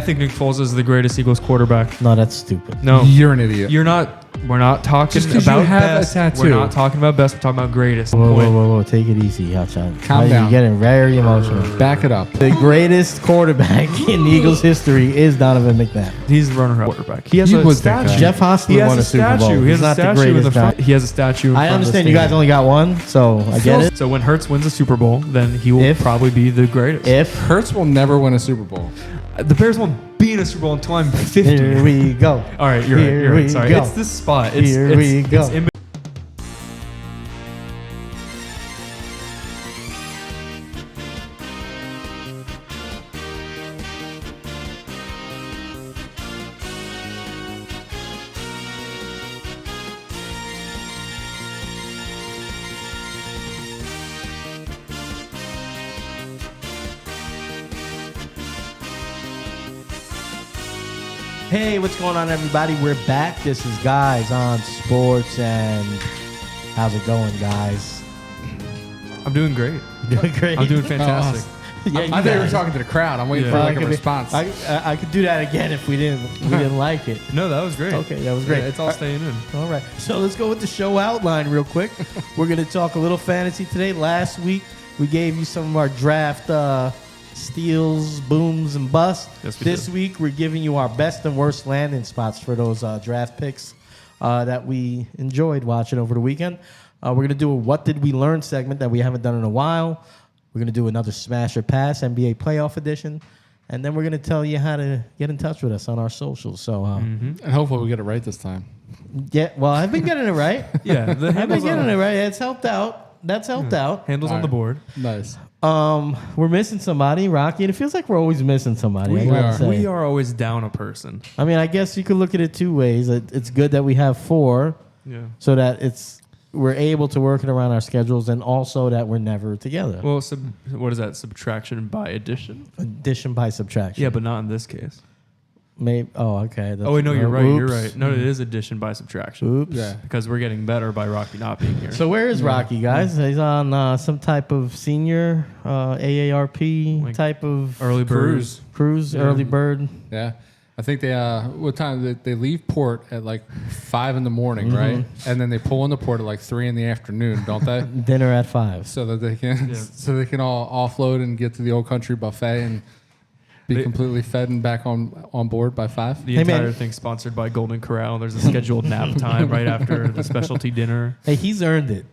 think Nick Foles is the greatest Eagles quarterback. No, that's stupid. No, You're an idiot. you're not. We're not talking Just 'cause you about have a best. tattoo. We're not talking about best. We're talking about greatest. Whoa. Take it easy, Hotshot. Calm down. You're getting very emotional. Back it up. The greatest quarterback in Eagles history is Donovan McNabb. He's the runner-up quarterback. He has You a would think statue. that. Jeff He Hostetler has won a a Super Bowl. statue. He has He's a not the statue in the greatest front. guy. He has a statue. In I front of the understand you guys stadium. only got one, so I get it. So when Hurts wins a Super Bowl, then he will If- probably be the greatest. If Hurts will never win a Super Bowl. The Bears won't be in a Super Bowl until I'm 50. here we go. All right, you're Here right. we Sorry, go. it's this spot. It's, Here it's, we go. It's in Hey, what's going on, everybody? We're back. This is Guys on Sports, and how's it going, guys? I'm doing great. You doing great? I'm doing fantastic. Yeah, I thought you were talking to the crowd. I'm waiting Yeah. for I like a could- response. I could do that again if we didn't like it. No, that was great. Okay, that was great. Yeah, it's all staying in. All right, so let's go with the show outline real quick. We're going to talk a little fantasy today. Last week, we gave you some of our draft steals, booms, and busts. Yes, we This did. week, we're giving you our best and worst landing spots for those draft picks that we enjoyed watching over the weekend. We're going to do a What Did We Learn segment that we haven't done in a while. We're going to do another Smash or Pass NBA Playoff Edition. And then we're going to tell you how to get in touch with us on our socials. So, and hopefully we get it right this time. yeah, well, I've been getting it right. Yeah, the I've been handles getting on, it right. It's helped out. That's helped out. handles on the board. Nice. We're missing somebody, Rocky, and it feels like we're always missing somebody. I gotta say. We are always down a person. I mean, I guess you could look at it two ways. It's good that we have four, Yeah. so that we're able to work it around our schedules, and also that we're never together. Well, what is that? Subtraction by addition? Addition by subtraction. Yeah, but not in this case. Maybe. Oh, okay. Oh, wait, no, you're right. You're Oops. right. No, it is addition by subtraction. Oops. Yeah. Because we're getting better by Rocky not being here. So where is Rocky, guys? He's on some type of senior AARP Like type of early birds. cruise, early bird. Yeah. I think they, what time? They leave port at like 5 in the morning, right? And then they pull into port at like 3 in the afternoon, don't they? Dinner at 5. So that they can, so they can all offload and get to the old country buffet and be completely fed and back on board by 5. The Hey, entire man. thing's sponsored by Golden Corral. There's a scheduled nap time right after the specialty dinner. Hey, he's earned it.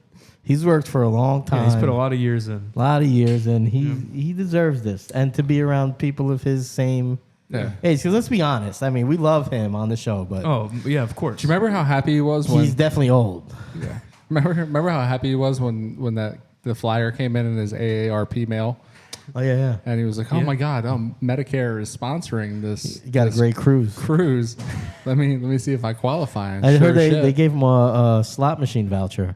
He's worked for a long time. Yeah, he's put a lot of years in. A lot of years, and he deserves this. And to be around people of his same age. Because let's be honest. I mean, we love him on the show, but Oh, yeah, of course. Do you remember how happy he was when? he's definitely old. Yeah. Remember how happy he was when the flyer came in his AARP mail, Oh, yeah. and he was like, "Oh Yeah. my God, Medicare is sponsoring this. You got a this great cruise. cruise. Let me see if I qualify." And I sure heard as they shit. gave him a slot machine voucher.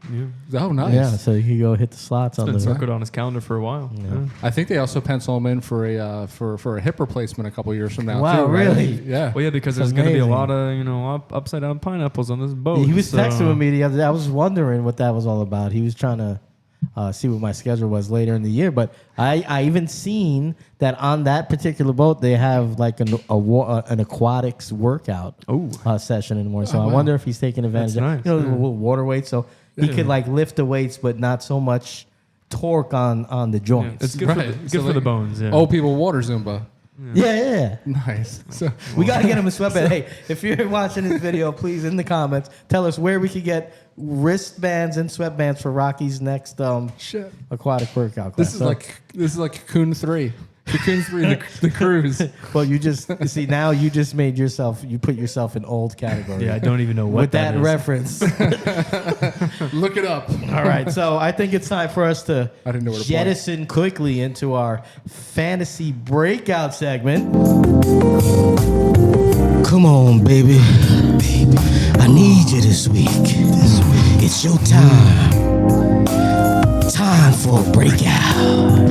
Oh, nice. Yeah, so he could go hit the slots on Been the. circled on his calendar for a while. Yeah. I think they also pencil him in for a hip replacement a couple years from now. Wow, too, right? really? Yeah. Well, yeah, because That's there's going to be a amazing. lot of upside down pineapples on this boat. He was so- texting with me the other day. I was wondering what that was all about. He was trying to see what my schedule was later in the year. But I even seen that on that particular boat, they have like an aquatics workout session in the morning. So I wow. wonder if he's taking advantage That's of nice, the little water weights. So he could like lift the weights, but not so much torque on the Yeah, joints. it's good, Right. good So for like- the bones. Yeah. Old people water Zumba. Yeah. Nice. So We got to get him a sweatband. Hey, if you're watching this video, please, in the comments, tell us where we could get wristbands and sweatbands for Rocky's next shit. aquatic workout class. This is like Cocoon 3. Cocoon 3, the cruise. Well, you see, now you just made yourself, you put yourself in old category. Yeah, I don't even know what with that is. reference. Look it up. All right, so I think it's time for us to I didn't know where to jettison quickly into our fantasy breakout segment. Come on, baby. I need you this week. It's your time. Time for a breakout.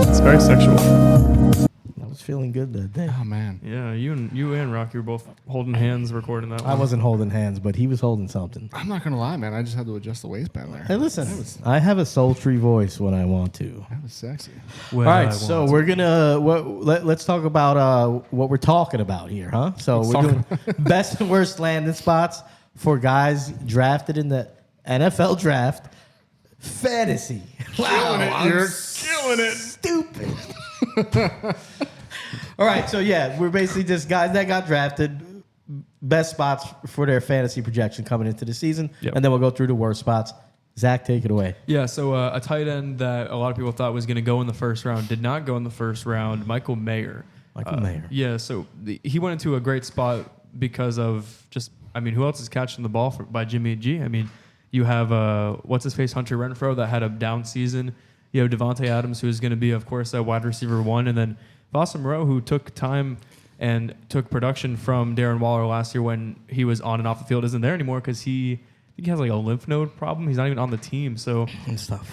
It's very sexual. That was feeling good that day. Oh man. Yeah, you and Rocky were both holding hands recording that one. I wasn't holding hands, but he was holding something. I'm not gonna lie, man. I just had to adjust the waistband there. Hey, listen, I have a sultry voice when I want to. That was sexy. When All I right, so want. we're gonna let's talk about what we're talking about here, huh? So we're doing best and worst landing spots for guys drafted in the NFL draft. Fantasy. Wow, You're killing it. stupid. All right, so yeah, we're basically just guys that got drafted, best spots for their fantasy projection coming into the season, Yep. and then we'll go through the worst spots. Zach, take it away. Yeah, so a tight end that a lot of people thought was going to go in the first round did not go in the first round. Michael Mayer. Michael Mayer. Yeah, so he went into a great spot because of just, I mean, who else is catching the ball by Jimmy G? I mean, you have, what's his face, Hunter Renfrow, that had a down season. You have Devontae Adams, who is going to be, of course, a wide receiver 1. And then Foster Moreau, who took time and took production from Darren Waller last year when he was on and off the field, isn't there anymore because I think he has like a lymph node problem. He's not even on the team. So And stuff.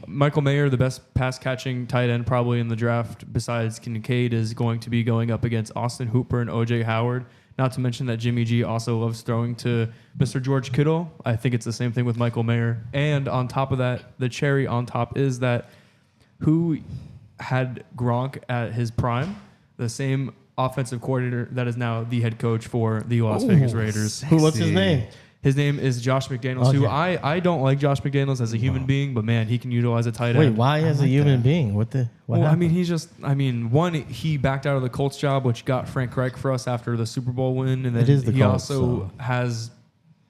Michael Mayer, the best pass-catching tight end probably in the draft besides Kincaid, is going to be going up against Austin Hooper and O.J. Howard. Not to mention that Jimmy G also loves throwing to Mr. George Kittle. I think it's the same thing with Michael Mayer. And on top of that, the cherry on top is that who had Gronk at his prime, the same offensive coordinator that is now the head coach for the Las Vegas Raiders. What's his name? His name is Josh McDaniels, who I don't like Josh McDaniels as a human being, but man, he can utilize a tight end. Wait, why as a human being? What Well, happened? I mean, one, he backed out of the Colts job, which got Frank Reich for us after the Super Bowl win, and then It is the he Colts, also so.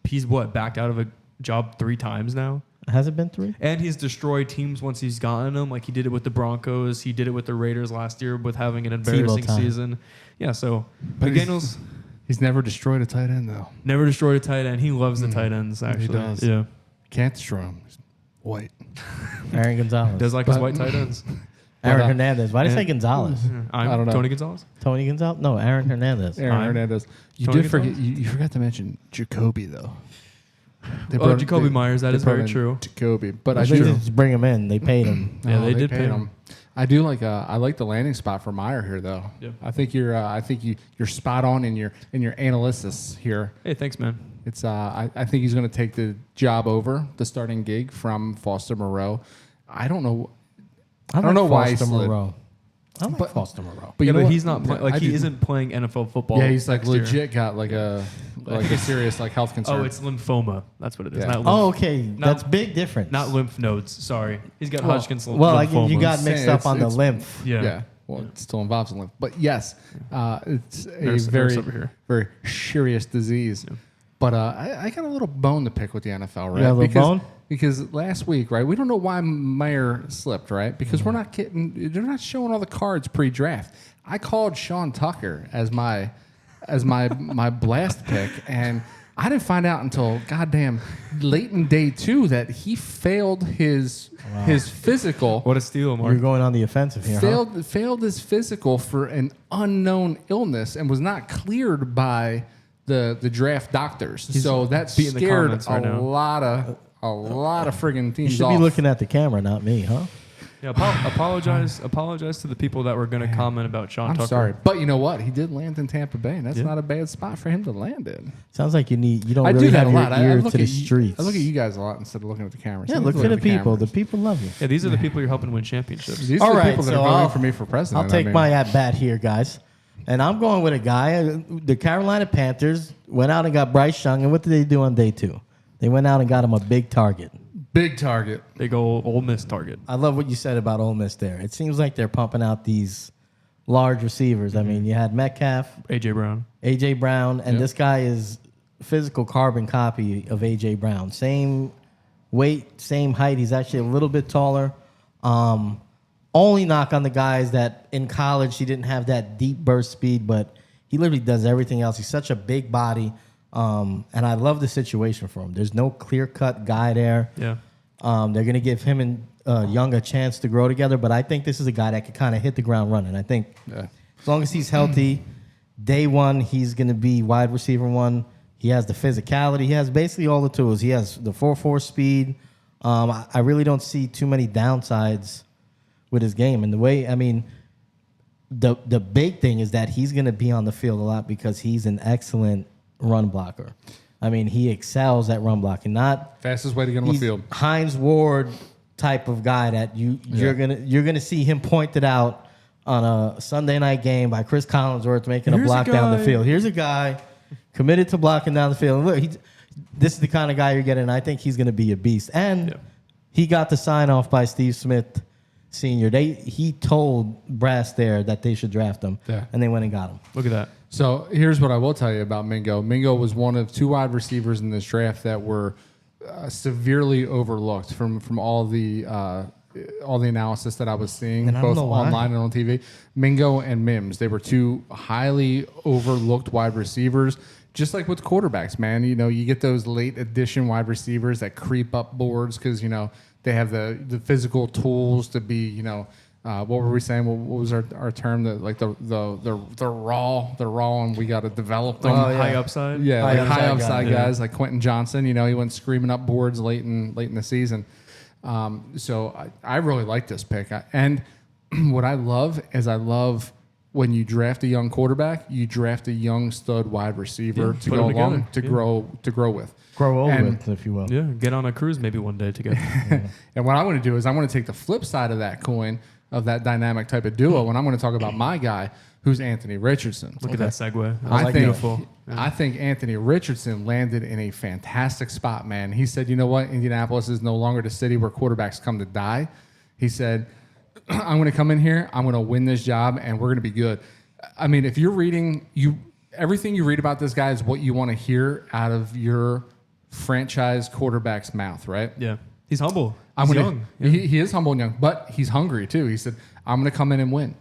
he's backed out of a job 3 times now, Has it been 3? and he's destroyed teams once he's gotten them. Like he did it with the Broncos, he did it with the Raiders last year with having an embarrassing time. season. Yeah, so But McDaniels He's never destroyed a tight end though. never destroyed a tight end. He loves the tight ends. Actually, does. Yeah, Can't destroy him. He's white. Aaron Gonzalez. does like his white tight ends. Aaron But, Hernandez. Why did I say and- Gonzalez? I'm I don't know. Tony Gonzalez. Tony Gonzalez? No, Aaron Hernandez. Aaron I'm Hernandez. You Tony did forget. Gonzalez? You forgot to mention Jacoby though. Jacoby Myers. That is very true. Jacoby, but They I do. just bring him in. They paid him. Yeah, Oh, they did pay paid him. I do like. I like the landing spot for Meyer here, though. Yeah. I think you're. You're spot on in your analysis here. Hey, thanks, man. It's. I think he's going to take the job over the starting gig from Foster Moreau. I don't know. I don't know why he Foster slid. Moreau. I like Foster Moreau. But you know But what? he's not playing. I Like he do- isn't playing NFL football. Yeah, he's like next year. legit got like a serious like health concern. Oh, it's lymphoma. That's what it is. Yeah. Not lymph, Oh, okay. No. That's big difference. not lymph nodes. Sorry, he's got Hodgkin's lymphoma. Well, you got mixed saying up on the it's- lymph. yeah. Yeah. Well, it still involves a lymph. But yes, it's a Nurse very, over here. very serious disease. But I got a little bone to pick with the NFL, right? got a little bone? Because last week, right, we don't know why Meyer slipped, right? Because we're not getting, they're not showing all the cards pre-draft. I called Sean Tucker as my blast pick, and I didn't find out until goddamn late in day 2 that he failed his physical. What a steal, Mark. You're going on the offensive here, huh? Failed his physical for an unknown illness and was not cleared by the draft doctors. So that beating the scared comments right now. a lot of friggin' You teams should off. be looking at the camera, not me, huh? Yeah, apologize to the people that were going to comment about Sean I'm Tucker. sorry, but you know what? He did land in Tampa Bay, and that's Yeah. not a bad spot for him to land in. Sounds like you don't I really do that have a your lot. I ear look to the at you- streets. I look at you guys a lot instead of looking at the cameras. Yeah, I look for the people. cameras. The people love you. Yeah, these are the people you're helping win championships. These All are the right, people that so are voting I'll- for me for president. I'll take I mean, my at bat here, guys. And I'm going with a guy. The Carolina Panthers went out and got Bryce Young. And what did they do on day 2? They went out and got him a big target. big target. Big old Ole Miss target. I love what you said about Ole Miss there. It seems like they're pumping out these large receivers. I mean, you had Metcalf, AJ Brown. A.J. Brown, and Yep. this guy is physical carbon copy of A.J. Brown. Same weight, same height. He's actually a little bit taller. Only knock on the guys that in college he didn't have that deep burst speed, but he literally does everything else. He's such a big body, and I love the situation for him. There's no clear-cut guy there. Yeah. They're going to give him and Young a chance to grow together, but I think this is a guy that could kind of hit the ground running. I think as long as he's healthy, day 1, he's going to be wide receiver 1. He has the physicality. He has basically all the tools. He has the 4.4 speed. I really don't see too many downsides with his game. And the way, I mean, the big thing is that he's going to be on the field a lot because he's an excellent run blocker. I mean, he excels at run blocking. Not Fastest way to get on the he's field. Hines Ward type of guy that you're gonna see him pointed out on a Sunday night game by Chris Collinsworth making a block down the field. Here's a guy committed to blocking down the field. And look, this is the kind of guy you're getting. I think he's going to be a beast. And he got the sign off by Steve Smith Sr. He told Brass there that they should draft him, and they went and got him. Look at that. So here's what I will tell you about Mingo. Mingo was one of 2 wide receivers in this draft that were severely overlooked from all the analysis that I was seeing, both online and on TV. Mingo and Mims, they were 2 highly overlooked wide receivers. Just like with quarterbacks, man, you know, you get those late edition wide receivers that creep up boards because, you know, they have the physical tools to be, you know, what were we saying? What was our term? That like the raw, and we got to develop them. High upside. Yeah, high upside guys like Quentin Johnson. You know, he went screaming up boards late in the season. So I really like this pick. And what I love is when you draft a young quarterback, you draft a young stud wide receiver to go along to grow with. Grow old with, if you will. Yeah, get on a cruise maybe one day together. And what I want to do is I want to take the flip side of that coin, of that dynamic type of duo, and I'm going to talk about my guy, who's Anthony Richardson. Look at that segue. I think Anthony Richardson landed in a fantastic spot, man. He said, you know what? Indianapolis is no longer the city where quarterbacks come to die. He said, I'm going to come in here, I'm going to win this job, and we're going to be good. I mean, if you're reading, everything you read about this guy is what you want to hear out of your franchise quarterback's mouth, right? Yeah. He's humble. He's young. He is humble and young, but he's hungry too. He said, I'm going to come in and win.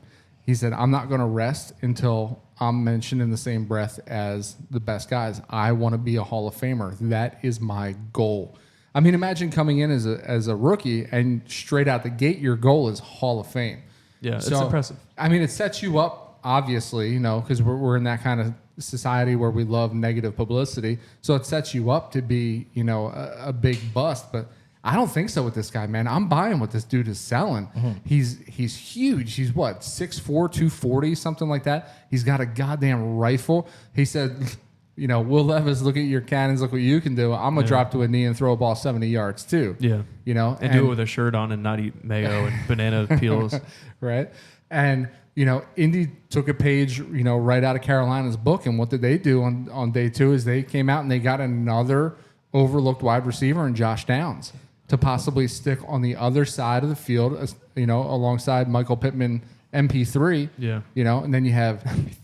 He said, I'm not going to rest until I'm mentioned in the same breath as the best guys. I want to be a Hall of Famer. That is my goal. I mean, imagine coming in as a rookie and straight out the gate, your goal is Hall of Fame. Yeah, it's impressive. I mean, it sets you up, obviously, you know, because we're in that kind of society where we love negative publicity. So it sets you up to be, you know, a big bust. But I don't think so with this guy, man. I'm buying what this dude is selling. Mm-hmm. He's huge. He's what, 6'4", 240, something like that. He's got a goddamn rifle. He said, you know, Will Levis, look at your cannons, look what you can do. I'm going to drop to a knee and throw a ball 70 yards too. Yeah. You know? And do it with a shirt on and not eat mayo and banana peels. Right? And, you know, Indy took a page, you know, right out of Carolina's book. And what did they do on day 2 is they came out and they got another overlooked wide receiver in Josh Downs to possibly stick on the other side of the field, you know, alongside Michael Pittman, MP3. Yeah. You know, and then you have Jonathan.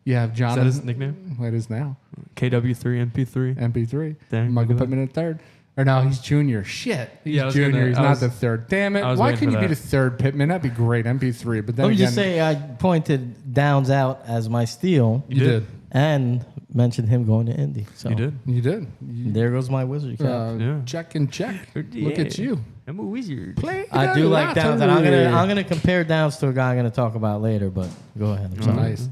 Is that his nickname? It is now. KW3, MP3. MP3. Dang, Michael Pittman in third. Or no, he's junior. Shit. He's junior. He's not the third. Damn it. Why couldn't you be the third Pittman? That'd be great. MP3. But then let me just say I pointed Downs out as my steal. You did. And mentioned him going to Indy. So You did. There goes my wizard cap. Check and check. Look at you. I'm a wizard. I do like Downs. And I'm gonna compare Downs to a guy I'm going to talk about later, but go ahead. I'm sorry. Nice.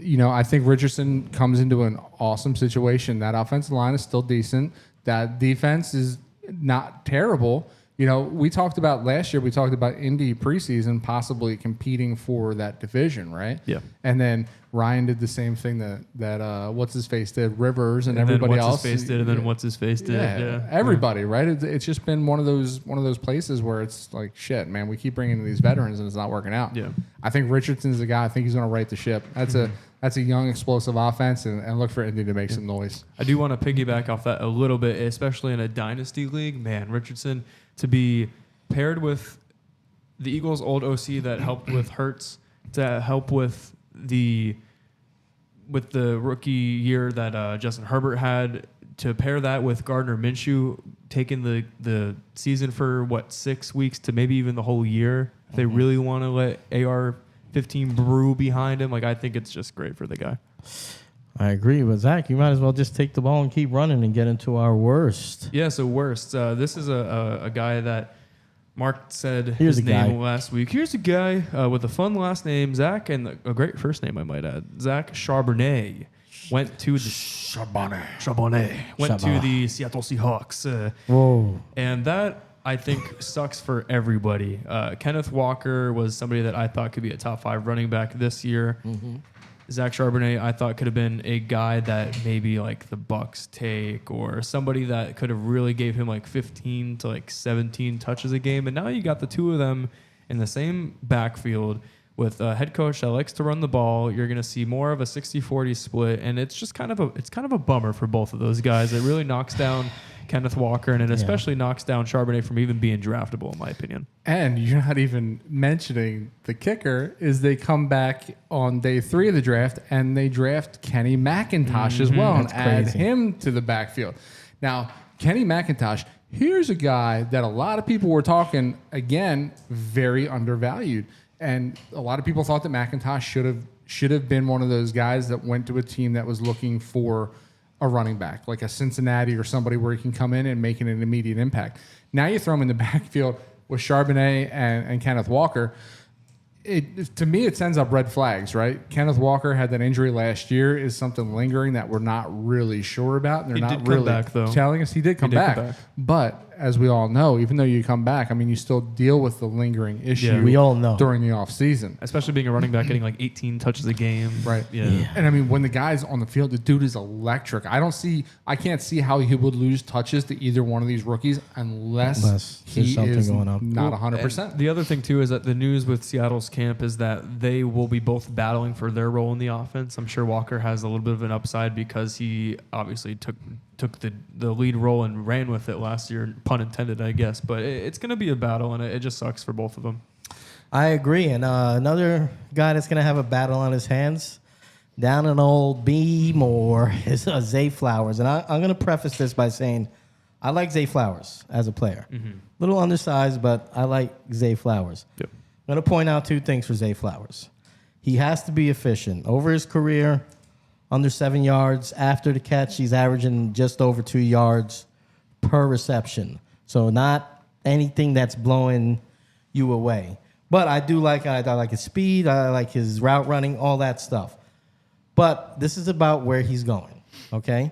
You know, I think Richardson comes into an awesome situation. That offensive line is still decent. That defense is not terrible. You know, we talked about last year, we talked about Indy preseason possibly competing for that division, right? Yeah. And then Ryan did the same thing that what's-his-face did, Rivers and everybody else. What's-his-face did, and then what's-his-face did. Yeah. Everybody, right? It's just been one of those places where it's like, shit, man, we keep bringing in these veterans and it's not working out. Yeah. I think Richardson's the guy. I think he's going to right the ship. That's a young, explosive offense, and look for Indy to make some noise. I do want to piggyback off that a little bit, especially in a dynasty league. Man, Richardson, to be paired with the Eagles' old OC that helped with Hurts, to help with the rookie year that Justin Herbert had, to pair that with Gardner Minshew taking the season for, 6 weeks to maybe even the whole year. If they really want to let AR-15 brew behind him, I think it's just great for the guy. I agree with Zach. You might as well just take the ball and keep running and get into our worst. Yeah, so worst. This is a guy that Mark said his name last week. Here's a guy with a fun last name, Zach, and a great first name, I might add. Zach Charbonnet went to the Charbonnet went to the Seattle Seahawks. Whoa! And that I think sucks for everybody. Kenneth Walker was somebody that I thought could be a top 5 running back this year. Mm-hmm. Zach Charbonnet, I thought could have been a guy that maybe like the Bucks take, or somebody that could have really gave him like 15 to like 17 touches a game. And now you got the two of them in the same backfield with a head coach that likes to run the ball. You're going to see more of a 60-40 split, and it's just kind of a bummer for both of those guys. It really knocks down Kenneth Walker, and it especially knocks down Charbonnet from even being draftable, in my opinion. And you're not even mentioning the kicker is they come back on day 3 of the draft and they draft Kenny McIntosh as well and add him to the backfield. Now, Kenny McIntosh, here's a guy that a lot of people were talking, again, very undervalued. And a lot of people thought that McIntosh should have been one of those guys that went to a team that was looking for a running back, like a Cincinnati or somebody where he can come in and make an immediate impact. Now you throw him in the backfield with Charbonnet and Kenneth Walker. To me, it sends up red flags, right? Kenneth Walker had that injury last year. Is something lingering that we're not really sure about. They're not really telling us he did come back. But as we all know, even though you come back, I mean, you still deal with the lingering issue. We all know during the offseason. Especially being a running back, getting like 18 touches a game. Right. Yeah. And I mean, when the guy's on the field, the dude is electric. I can't see how he would lose touches to either one of these rookies unless he is going on. Not 100%. The other thing, too, is that the news with Seattle's camp is that they will be both battling for their role in the offense. I'm sure Walker has a little bit of an upside because he obviously took the lead role and ran with it last year, pun intended, I guess. But it's going to be a battle, and it just sucks for both of them. I agree. And another guy that's going to have a battle on his hands down in old B more is Zay Flowers. And I'm going to preface this by saying I like Zay Flowers as a player. Mm-hmm. Little undersized, but I like Zay Flowers. Yep. I'm going to point out 2 things for Zay Flowers. He has to be efficient. Over his career, under 7 yards. After the catch, he's averaging just over 2 yards per reception. So not anything that's blowing you away. But I like his speed. I like his route running, all that stuff. But this is about where he's going, okay?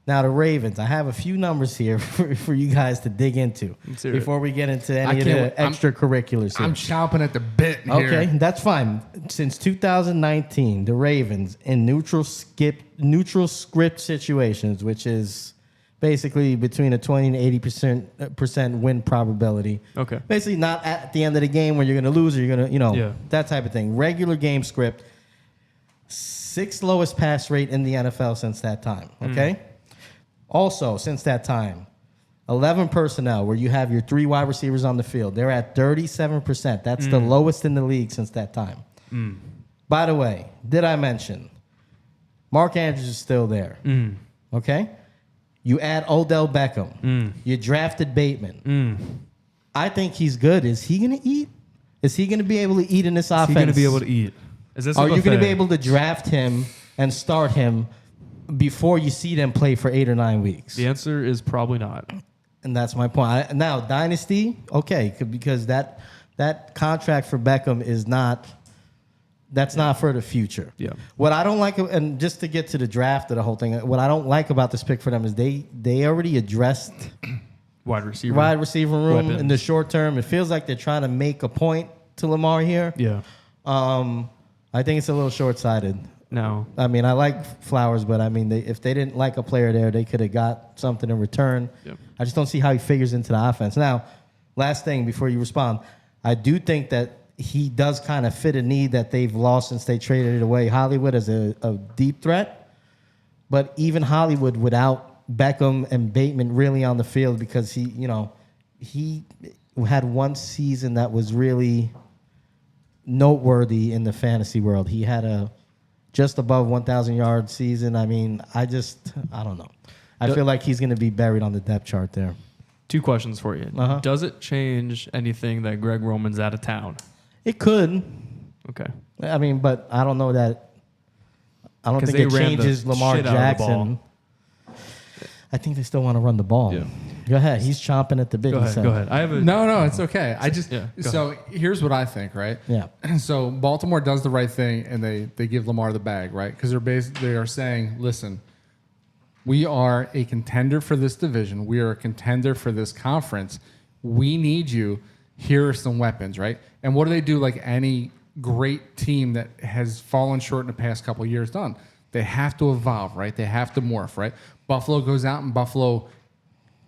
Now, the Ravens, I have a few numbers here for you guys to dig into before we get into any of the extracurriculars here. I'm chomping at the bit here. Okay, that's fine. Since 2019, the Ravens in neutral script situations, which is basically between a 20 and 80% win probability. Okay. Basically not at the end of the game when you're going to lose or you're going to, that type of thing. Regular game script, 6th lowest pass rate in the NFL since that time, okay? Also, since that time, 11 personnel where you have your 3 wide receivers on the field. They're at 37%. That's the lowest in the league since that time. By the way, did I mention Mark Andrews is still there? Okay? You add Odell Beckham. You drafted Bateman. I think he's good. Is he going to eat? Is he going to be able to eat in this offense? Is he going to be able to eat? Are you going to be able to draft him and start him before you see them play for 8 or 9 weeks? The answer is probably not. And that's my point. Now, Dynasty, okay, because that contract for Beckham is not for the future. Yeah. What I don't like, and just to get to the draft of the whole thing, what I don't like about this pick for them is they already addressed wide receiver room weapons in the short term. It feels like they're trying to make a point to Lamar here. Yeah. I think it's a little short-sighted. No. I mean, I like Flowers, but I mean, if they didn't like a player there, they could have got something in return. Yep. I just don't see how he figures into the offense. Now, last thing before you respond, I do think that he does kind of fit a need that they've lost since they traded it away. Hollywood as a deep threat, but even Hollywood without Beckham and Bateman really on the field, because he had one season that was really noteworthy in the fantasy world. He had a just above 1,000 yard season. I mean, I don't know. I feel like he's going to be buried on the depth chart there. 2 questions for you. Does it change anything that Greg Roman's out of town? It could. Okay. I mean, but I don't know that. I don't think it changes Lamar Jackson. I think they still want to run the ball. Yeah. Go ahead. He's chomping at the bit. Go ahead. I have No, it's okay. So here's what I think, right? Yeah. So Baltimore does the right thing and they give Lamar the bag, right? Because they are saying, listen, we are a contender for this division. We are a contender for this conference. we need you. Here are some weapons, right? And what do they do like any great team that has fallen short in the past couple of years done? They have to evolve, right? They have to morph, right? Buffalo goes out and Buffalo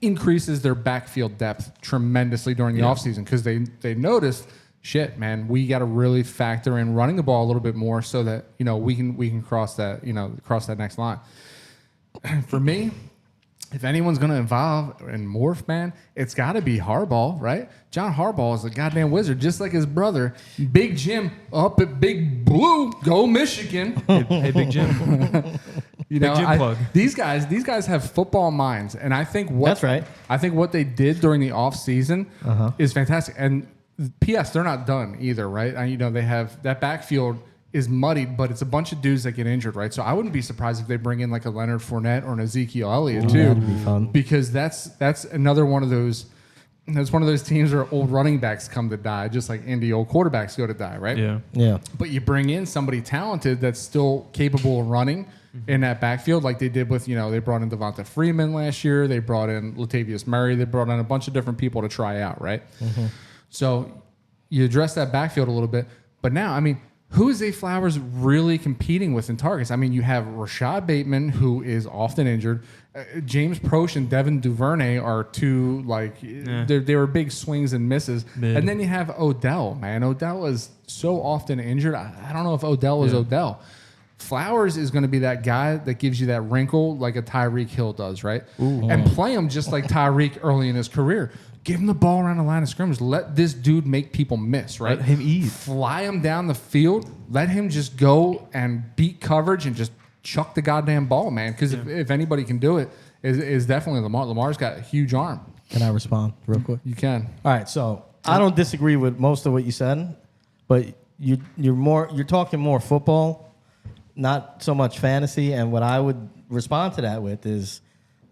increases their backfield depth tremendously during the offseason because they noticed, shit, man, we got to really factor in running the ball a little bit more so that, you know, we can cross that, you know, cross that next line. For me, if anyone's going to evolve and morph, man, it's got to be Harbaugh, right? John Harbaugh is a goddamn wizard, just like his brother, Big Jim, up at Big Blue. Go Michigan. Hey, Big Jim. You know, Big Jim plug. These guys have football minds, and I think That's right. I think what they did during the offseason is fantastic. And P.S. they're not done either, right? And, you know, they have that backfield is muddied, but it's a bunch of dudes that get injured, right? So I wouldn't be surprised if they bring in like a Leonard Fournette or an Ezekiel Elliott too, that'd be fun. because that's another one of those. That's one of those teams where old running backs come to die, just like Indy old quarterbacks go to die, right? Yeah. Yeah. But you bring in somebody talented that's still capable of running in that backfield, like they did with, you know, they brought in Devonta Freeman last year. They brought in Latavius Murray. They brought in a bunch of different people to try out, right? So you address that backfield a little bit. But now, I mean, who is Zay Flowers really competing with in targets? I mean, you have Rashad Bateman, who is often injured. James Proche and Devin Duvernay are two, like, they were big swings and misses. Mid. And then you have Odell, man. Odell is so often injured. I don't know if Odell is Odell. Flowers is going to be that guy that gives you that wrinkle like a Tyreek Hill does, right? And play him just like Tyreek early in his career. Give him the ball around the line of scrimmage. Let this dude make people miss, right? Let him eat. Fly him down the field. Let him just go and beat coverage and just chuck the goddamn ball, man. Because if anybody can do it, is definitely Lamar. Lamar's got a huge arm. Can I respond real quick? You can. All right, so I don't disagree with most of what you said, but you're talking more football, not so much fantasy. And what I would respond to that with is,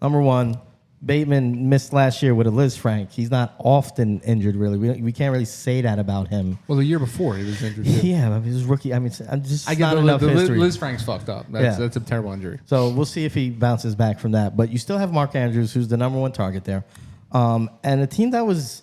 number one, Bateman missed last year with a Liz Frank. He's not often injured, really. We can't really say that about him. Well, the year before he was injured too. Yeah, he was rookie. I mean, I'm just I get not the enough history. Liz Frank's fucked up. That's a terrible injury. So we'll see if he bounces back from that. But you still have Mark Andrews, who's the number one target there. And a team that was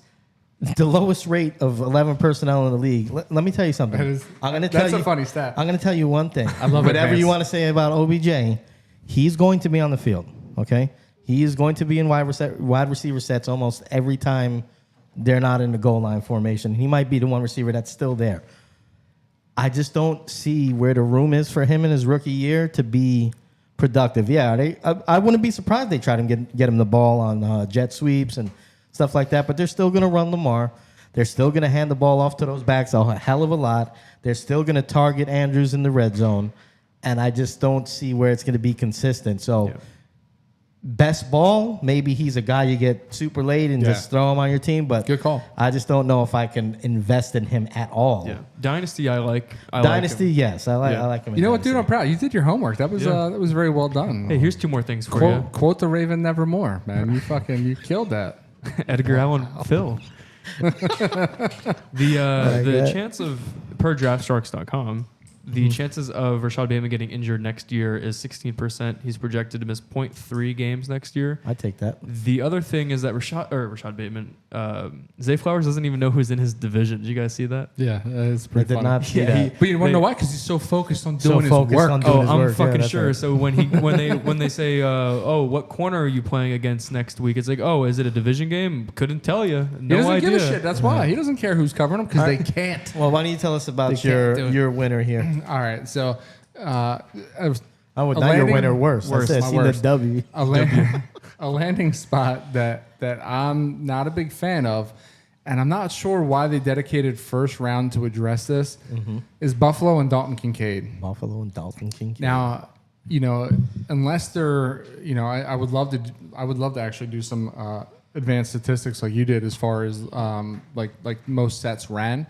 the lowest rate of 11 personnel in the league. Let me tell you something. That's a funny stat. I'm going to tell you one thing. I love Whatever advance. you want to say about OBJ, he's going to be on the field, okay? He is going to be in wide receiver sets almost every time they're not in the goal line formation. He might be the one receiver that's still there. I just don't see where the room is for him in his rookie year to be productive. Yeah, I wouldn't be surprised they try to get him the ball on jet sweeps and stuff like that, but they're still going to run Lamar. They're still going to hand the ball off to those backs a hell of a lot. They're still going to target Andrews in the red zone, and I just don't see where it's going to be consistent. So best ball, maybe he's a guy you get super late and just throw him on your team, but Good call. I just don't know if I can invest in him at all. Yeah. Dynasty, I like. Dynasty, like him. yes. I like him. You know what, dude? I'm proud. You did your homework. That was very well done. Hey, here's two more things for you. Quote the Raven Nevermore, man. You killed that. Edgar Allan Phil. The chance of, per draftsharks.com, the chances of Rashad Bateman getting injured next year is 16%. He's projected to miss 0.3 games next year. I take that. The other thing is that Rashad Bateman, Zay Flowers doesn't even know who's in his division. Did you guys see that? Yeah, it's I pretty did funny. not see that. But you want to know why? Because he's so focused on doing his focused work. on doing his I'm work. Yeah, fucking that's sure. right. So when they say, what corner are you playing against next week? It's like, oh, is it a division game? Couldn't tell you. He No doesn't idea. give a shit. That's why. He doesn't care who's covering him because they can't. Well, why don't you tell us about They can't do it. your winner here? All right, so I would A not your landing- winner worse. worse, I my seen worst. the W. a landing spot that I'm not a big fan of, and I'm not sure why they dedicated first round to address this, is Buffalo and Dalton Kincaid. Buffalo and Dalton Kincaid. Now, unless they're, I would love to actually do some advanced statistics like you did as far as like most sets ran,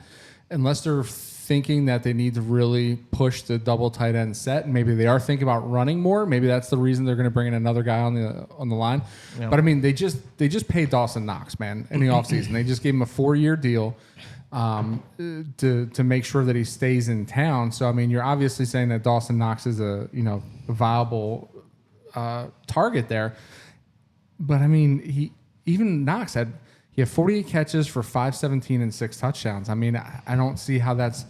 unless they're thinking that they need to really push the double tight end set, and maybe they are thinking about running more. Maybe that's the reason they're going to bring in another guy on the line. Yeah. But I mean, they just paid Dawson Knox, man, in the offseason. They just gave him a 4-year deal to make sure that he stays in town. So I mean, you're obviously saying that Dawson Knox is a viable target there. But I mean, Knox had He had 48 catches for 517 and 6 touchdowns. I mean, I don't see how that's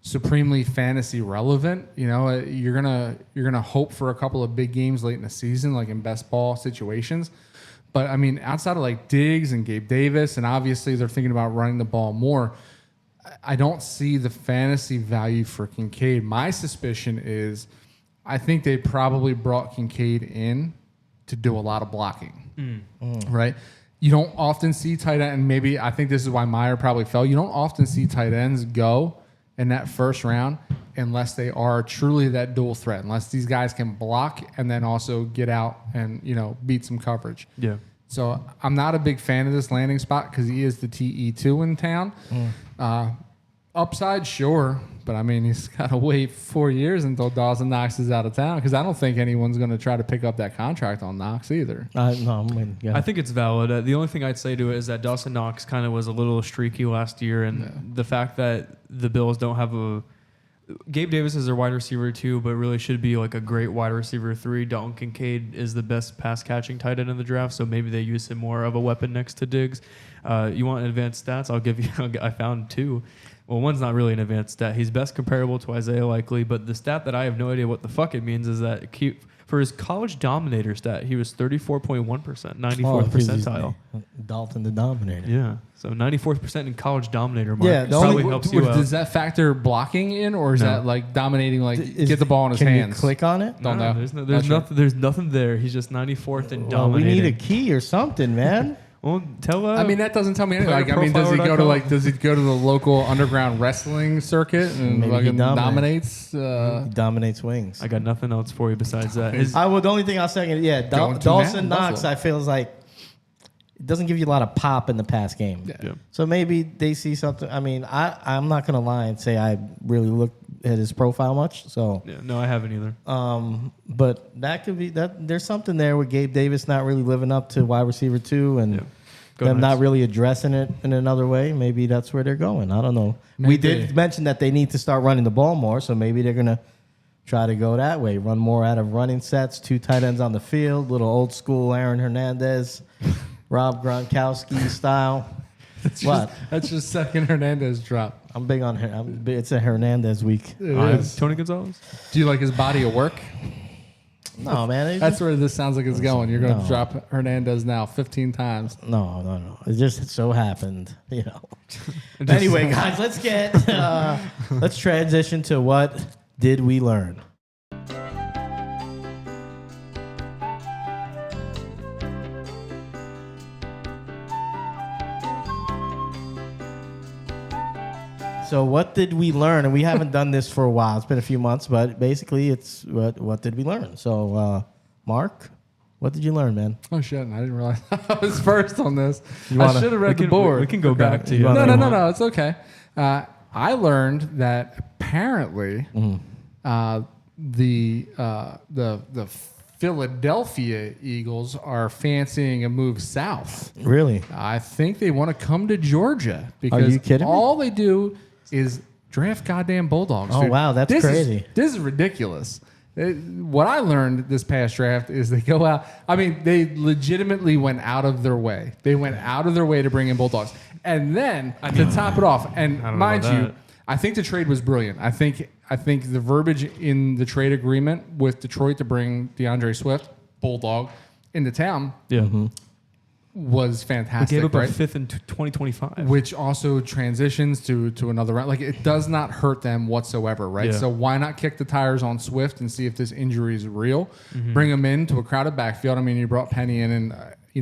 supremely fantasy relevant. You know, you're gonna hope for a couple of big games late in the season, like in best ball situations. But I mean, outside of like Diggs and Gabe Davis, and obviously they're thinking about running the ball more, I don't see the fantasy value for Kincaid. My suspicion is, I think they probably brought Kincaid in to do a lot of blocking, right? You don't often see tight end, and maybe I think this is why Meyer probably fell. You don't often see tight ends go in that first round unless they are truly that dual threat, unless these guys can block and then also get out and, you know, beat some coverage. Yeah. So I'm not a big fan of this landing spot because he is the TE2 in town. Upside, sure. But, I mean, he's got to wait 4 years until Dawson Knox is out of town because I don't think anyone's going to try to pick up that contract on Knox either. No, I mean, yeah. I think it's valid. The only thing I'd say to it is that Dawson Knox kind of was a little streaky last year, and the fact that the Bills don't have a Gabe Davis is their wide receiver 2, but really should be like a great wide receiver 3. Dalton Kincaid is the best pass catching tight end in the draft, so maybe they use him more of a weapon next to Diggs. You want advanced stats? I'll give you. I found 2. Well, one's not really an advanced stat. He's best comparable to Isaiah Likely, but the stat that I have no idea what the fuck it means is that for his college dominator stat, he was 34.1%, 94th percentile. Dalton the Dominator. Yeah, so 94th% in college dominator mark. Yeah, probably helps you out. Does that factor blocking in, or is No. that like dominating, like get the ball in his can hands? You click on it? Don't know. There's nothing there. He's just 94th in Well, we dominating. need a key or something, man. Well, tell I mean, that doesn't tell me anything. Like, I mean, does he go to does he go to the local underground wrestling circuit and Maybe he fucking dominates? He dominates wings. I got nothing else for you besides that. The only thing I'll say, Going to Dawson Matt Knox, Buffalo. I feel is like it doesn't give you a lot of pop in the pass game. Yeah. So maybe they see something. I mean, I'm not gonna lie and say I really looked at his profile much. So, Yeah, no, I haven't either. but that could be that. There's something there with Gabe Davis not really living up to wide receiver 2 and. Yeah. Go Them Knights. not really addressing it in another way. Maybe that's where they're going. I don't know. We Maybe. did mention that they need to start running the ball more, so maybe they're going to try to go that way. Run more out of running sets, 2 tight ends on the field, little old school Aaron Hernandez, Rob Gronkowski style. That's just second Hernandez drop. I'm big on it's a Hernandez week. It is. Tony Gonzalez? Do you like his body of work? No, man. That's where this sounds like it's going. You're going to No. drop Hernandez now 15 times. No. It just so happened, you know. Anyway, guys, let's transition to what did we learn? So what did we learn? And we haven't done this for a while. It's been a few months, but basically it's what did we learn? So, Mark, what did you learn, man? Oh, shit. I didn't realize I was first on this. wanna- I should have read the board. We can go back to You you. wanna- No. It's okay. I learned that apparently the Philadelphia Eagles are fancying a move south. Really? I think they want to come to Georgia because you kidding me? all they do is draft goddamn Bulldogs. Oh, dude. wow, that's crazy. This is ridiculous. What I learned this past draft is they go out. I mean, they legitimately went out of their way. They went out of their way to bring in Bulldogs. And then to top it off, and don't know mind about you, that. I think the trade was brilliant. I think the verbiage in the trade agreement with Detroit to bring DeAndre Swift, Bulldog, into town Yeah. was We fantastic. gave up right? a 5th in 2025. Which also transitions to another round. Like, it does not hurt them whatsoever, right? Yeah. So why not kick the tires on Swift and see if this injury is real? Bring him into a crowded backfield. I mean, you brought Penny in, and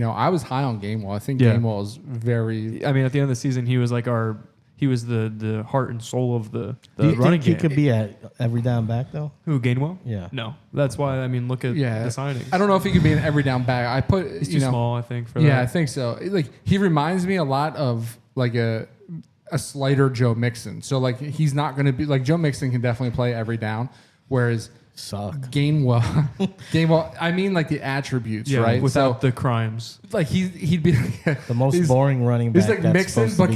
I was high on Gainwell. I think Yeah. Gainwell is very. I mean, at the end of the season, he was like he was the heart and soul of the Do you running think he game. could be at every down back, though? Who, Gainwell? Yeah. No. That's why, I mean, look at Yeah, the signings. I don't know if he could be an every down back. I put He's too small, I think, for Yeah, I that. think so. Like, he reminds me a lot of like a slighter Joe Mixon. So like, he's not going to be like Joe Mixon can definitely play every down, whereas Suck. Gainwell. I mean, like the attributes, Yeah, right? without the crimes. Like he'd be The most he's- boring running back. He's like that's Mixon, supposed to but be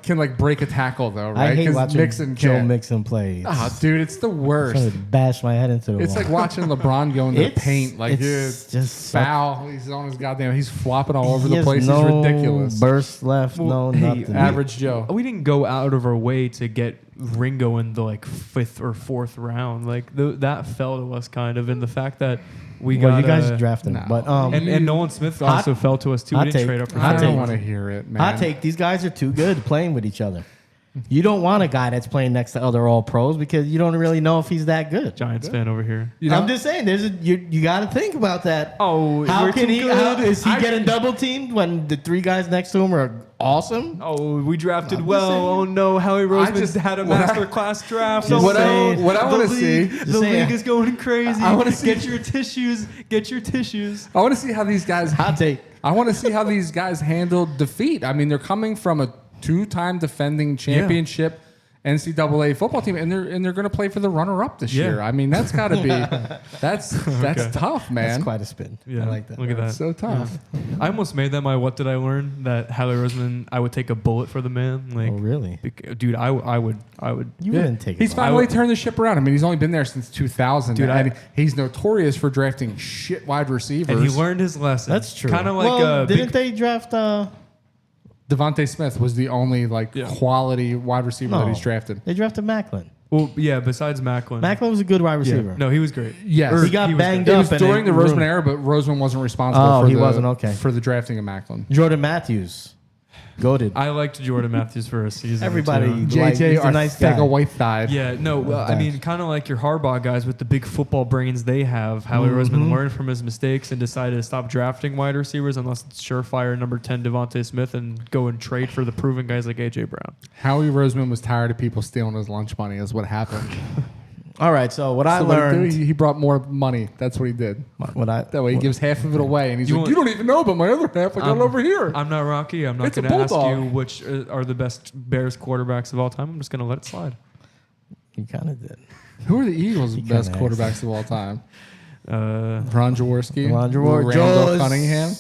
can good. like break a tackle though, right? I hate 'Cause watching Mixon Joe can't. Mixon play. Ah, dude, it's the I'm worst. trying to bash my head into the It's wall. like watching LeBron go into the It's- paint. Like, dude, it's just suck. foul. He's on his goddamn. He's flopping all over He the has place. no He's ridiculous. burst left. Well, no hey, nothing. Average Joe. We didn't go out of our way to get Ringo in the like 5th or 4th round. Like that fell to us kind of, and the fact that we well, got you guys drafted him, no. but and Nolan Smith also fell to us too. We hot didn't take. trade up for I Hot don't take. want to hear it, man. hot take. These guys are too good playing with each other. You don't want a guy that's playing next to other all pros because you don't really know if he's that good. Giants fan over here. You know? I'm just saying, you got to think about that. Oh, how we're can too he? good? How, is he I- getting double teamed when the 3 guys next to him are awesome? Oh, we drafted I'm just well. saying. Oh no, Howie Roseman just- had a what I- master class draft. Just Oh, what I saying. what I the want to see. league- The saying. league is going crazy. I wanna see- Get your tissues. Get your tissues. I want to see how these guys. Hot take. I want to see how these guys handled defeat. I mean, they're coming from a 2-time defending championship NCAA football team, and they're going to play for the runner-up this Yeah. year. I mean, that's got to be that's tough, man. That's quite a spin. Yeah, I like that. Look at that. So tough. I almost made that my what did I learn? That Howie Roseman, I would take a bullet for the man. Like, Oh, really? dude, I would. You Yeah. wouldn't take He's it. finally turned the ship around. I mean, he's only been there since 2000. Dude, and he's notorious for drafting shit wide receivers. And he learned his lesson. That's true. Kind of like well, didn't big, they draft? Devontae Smith was the only quality wide receiver that he's drafted. They drafted Macklin. well, yeah. Besides Macklin, Macklin was a good wide yeah. receiver. No, he was great. Yes. He got was banged good. It up. was and during they the Roseman ruined- era, but Roseman wasn't responsible Oh, for he wasn't, okay. for the drafting of Macklin. Jordan Matthews, goated. I liked Jordan Matthews for a season. or Everybody- two. Like, he's a nice guy. Whiteside. Yeah, no, well, I mean, kind of like your Harbaugh guys with the big football brains they have. Howie Mm-hmm. Roseman learned from his mistakes and decided to stop drafting wide receivers unless it's surefire number 10 Devontae Smith and go and trade for the proven guys like A.J. Brown. Howie Roseman was tired of people stealing his lunch money. Is what happened. All right, so what I So what he learned, did, he brought more money. That's what he did. That way he gives half of it away, and he's You like, want- "You don't even know about my other half. I got it over here." I'm not Rocky. I'm not It's a going to ask bulldog. you which are the best Bears quarterbacks of all time. I'm just going to let it slide. you kind of did. Who are the Eagles' best kinda asked. quarterbacks of all time? Uh, Ron Jaworski, Ron Jaworski, Randall Jaws. Cunningham.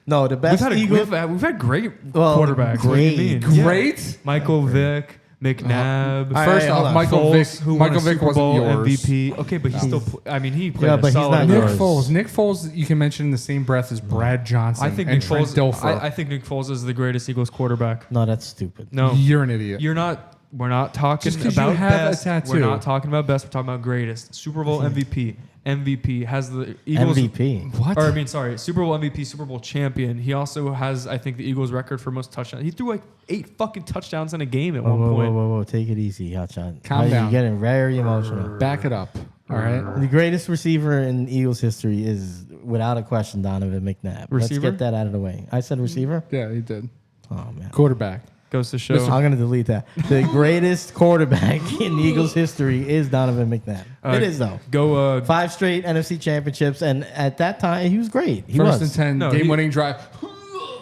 No, the we've, best had Eagles. we've had great Well, quarterbacks. What do you mean? great. Yeah. Great. Michael Vick, McNabb. All right, First hold off, on. Michael Foles, Vick. who Michael won a Vick Super wasn't Bowl yours. MVP. Okay, but he still. I mean, he played Yeah, a but he's solid. not Nick yours. Foles. Nick Foles. You can mention in the same breath as Brad Johnson. I think and Nick Trent Foles. Dilfer. I think Nick Foles is the greatest Eagles quarterback. No, that's stupid. No, You're an idiot. you're not. We're not talking Just 'cause you about have a best. tattoo. We're not talking about best. We're talking about greatest. Super Bowl MVP. MVP has the Eagles. MVP. What? Or I mean, sorry, Super Bowl MVP, Super Bowl champion. He also has, I think, the Eagles record for most touchdowns. He threw like 8 fucking touchdowns in a game at Whoa, one whoa, point. whoa, whoa, whoa! Take it easy, Hotshot. Calm down. You're getting very emotional. Back it up. All right. The greatest receiver in Eagles history is, without a question, Donovan McNabb. Let's Receiver? get that out of the way. I said receiver. Yeah, he did. Oh man. Quarterback. Goes to show. I'm gonna delete that. The greatest quarterback in Eagles history is Donovan McNabb. It is though. Go. 5 straight NFC championships, and at that time he was great. He First was. and 10 No, game-winning drive.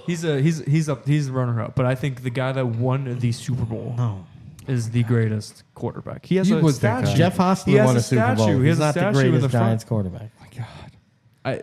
He's the runner up, but I think the guy that won the Super Bowl No. is the greatest quarterback. He has You a would think statue. that. Jeff He Hostetler has won a a Super Bowl. statue. He He's has a not the statue in greatest the front. Giants quarterback. My God.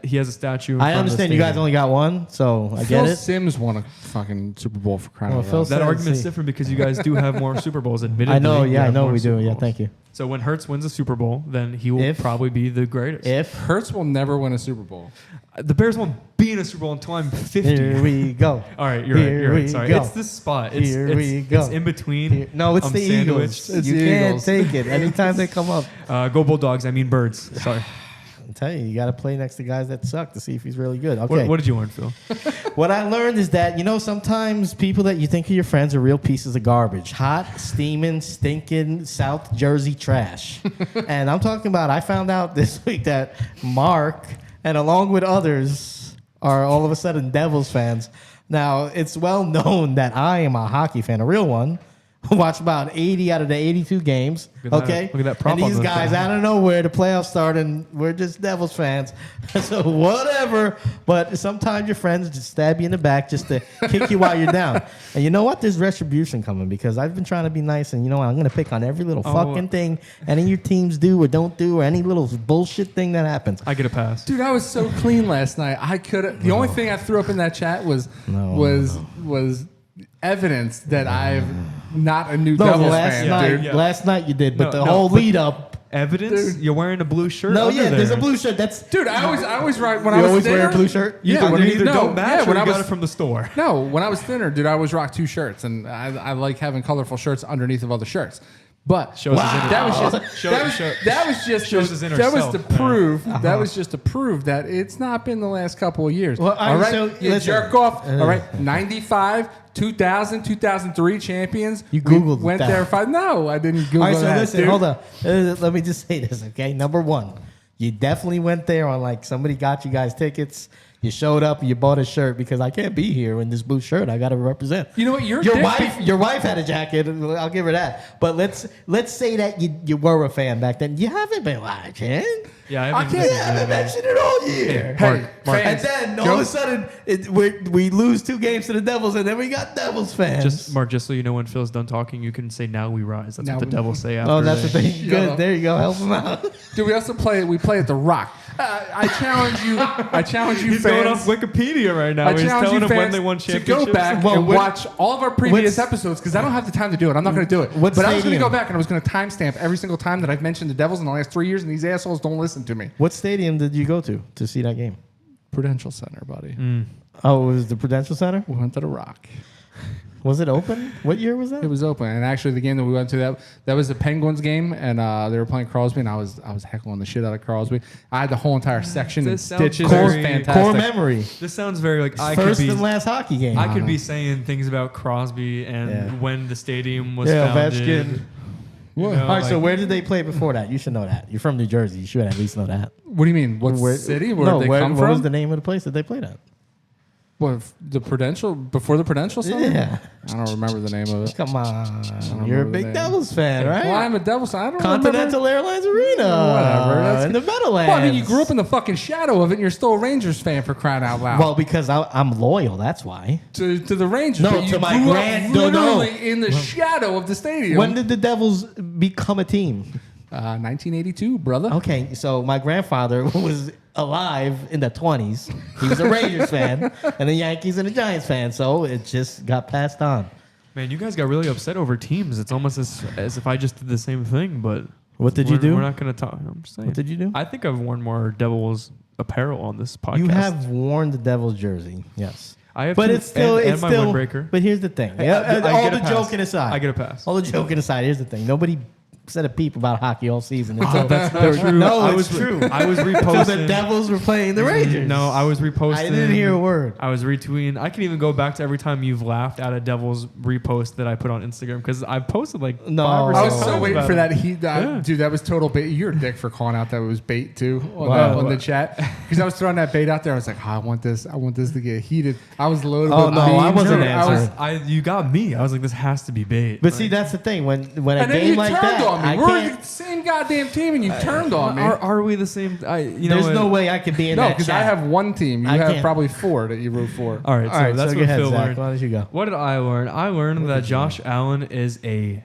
He has a statue. In I front of the understand you stadium. guys only got one, so I Phil get it. Sims won a fucking Super Bowl for crying Well, out Phil loud. That Sims, argument's see. different because you guys do have more Super Bowls. Admittedly, I know, you yeah, I have know more we do. Super Yeah, Bowls. thank you. So when Hurts wins a Super Bowl, then he will If- probably be the greatest. If Hurts will never win a Super Bowl. The Bears won't be in a Super Bowl until I'm 50. here we go. All right, you're right. Here You're we right. Sorry, go. it's this spot. It's, Here it's, we go. it's in between. No, it's I'm the Eagles. sandwiched. You the can't Eagles. take it. Anytime they come up, Go Bulldogs. I mean birds. Sorry. I'm telling you got to play next to guys that suck to see if he's really good. Okay. What did you learn, Phil? What I learned is that, sometimes people that you think are your friends are real pieces of garbage. Hot, steaming, stinking South Jersey trash. And I'm talking about, I found out this week that Mark, and along with others, are all of a sudden Devils fans. Now, it's well known that I am a hockey fan, a real one. Watched about 80 out of the 82 games. Look at that. Okay, Look at that prop and on these the guys thing. out of nowhere, the playoffs start, and we're just Devils fans. So whatever. But sometimes your friends just stab you in the back just to kick you while you're down. And you know what? There's retribution coming because I've been trying to be nice, and you know what? I'm going to pick on every little fucking thing any of your teams do or don't do, or any little bullshit thing that happens. I get a pass. Dude, I was so clean last night. I could. The only thing I threw up in that chat was evidence that I'm not a new No, Devils last fan, night, dude. Yeah. last night you did, but No, the no, whole but- lead up. Evidence? Dude. You're wearing a blue shirt. No, under yeah, there's a there. blue shirt. That's Dude, I always right when you I was always thinner, wear a blue shirt. Yeah, when they you- either no, don't match yeah, or when you I got was- it from the store. No, when I was thinner, dude, I always rock 2 shirts, and I like having colorful shirts underneath of other shirts. But Shows his inner- that was just Show- that was, show- that was just shows his inner that was self, to man. prove that was just to prove that it's not been the last couple of years. Well, all right, so, you listen. jerk off. All right, 95, 2000, 2003 champions. You We Googled went that. there. No, I didn't Google All right, so that. listen, dude. hold on. Let me just say this, okay? Number one, you definitely went there on like somebody got you guys tickets. You showed up and you bought a shirt because I can't be here in this blue shirt. I got to represent. You know what? Your Your wife had a jacket. I'll give her that. But let's say that you were a fan back then. You haven't been watching. Yeah, I haven't can't- You haven't mentioned it all year. Hey, Mark, And fans, then all go- of a sudden we lose 2 games to the Devils, and then we got Devils fans. just so you know, when Phil's done talking, you can say "Now we rise." That's Now what the we- Devils say after. oh, that's the they- thing. Shut Good. up. There you go. Help them out. Dude, we also play. We play at the Rock. I challenge you. I challenge you, He's going fans. off Wikipedia right now. I He's challenge telling you them when fans they won to championships. go back Well, and what- watch all of our previous what's- episodes because I don't have the time to do it. I'm not going to do it. What but I was going to stadium? go back and I was going to timestamp every single time that I've mentioned the Devils in the last 3 years, and these assholes don't listen to me. What stadium did you go to see that game? Prudential Center, buddy. Oh, it was the Prudential Center? We went to the Rock. Was it open? What year was that? It was open, and actually, the game that we went to that was the Penguins game, and they were playing Crosby, and I was heckling the shit out of Crosby. I had the whole entire section in This sounds stitches. very- It was fantastic. Core memory. This sounds very like I First could be. and last hockey game. I could be saying things about Crosby and Yeah. when the stadium was Yeah, founded. Ovechkin. You All know, right, so like- where did they play before that? You should know that. You're from New Jersey. You should at least know that. What do you mean? What city? Where did they come what from? was the name of the place that they played at? What, the Prudential before the Prudential Center? Yeah. I don't remember the name of it. Come on. don't You're a remember the big name. Devils fan, right? Well, I'm a Devils fan. I don't Continental Airlines Arena. Whatever. That's In the Meadowlands. Well, I mean, you grew up in the fucking shadow of it, and you're still a Rangers fan for crying out loud. Well, because I'm loyal. That's why. to the Rangers, No, but you to my grew grand- up no, no. literally in the shadow of the stadium. When did the Devils become a team? 1982, brother. Okay, so my grandfather was alive in the 20s. He was a Rangers fan, and the Yankees and the Giants fan. So it just got passed on. Man, you guys got really upset over teams. It's almost as if I just did the same thing, but What did you we're- do? We're not going to talk. I'm just saying. What did you do? I think I've worn more Devils apparel on this podcast. You have worn the Devils jersey, yes. I have But two- it's still, and it's my still. windbreaker. But here's the thing. Hey, I all get a the pass. joking aside. I get a pass. All the joking aside. Here's the thing. Nobody said a peep about hockey all season. Until That's not there was- true. No, I it's was true. I was Until the reposting. Devils were playing the Rangers. No, I was reposting. I didn't hear a word. I was retweeting. I can even go back to every time you've laughed at a Devils repost that I put on Instagram because I posted like No. 5 or 6 I was times so waiting about for it. that. Yeah. Dude, that was total bait. You're a dick for calling out that it was bait too on, Wow. on the chat because I was throwing that bait out there. I was like, oh, I want this to get heated. I was loaded. Oh, with no, I beans. wasn't I was, answering. You got me. I was like, this has to be bait. But see, that's the thing. When a and then game you like turned that, on me. I We're can't. the same goddamn team, and you turned on me. Are we the same? You know There's what? no way I could be in No, that because chat. I have one team. You I have can't. probably 4 that you root for. All right, so All right, that's so what go ahead, Phil Zach. learned. Why don't you go? What did I learn? I learned that Josh Allen is a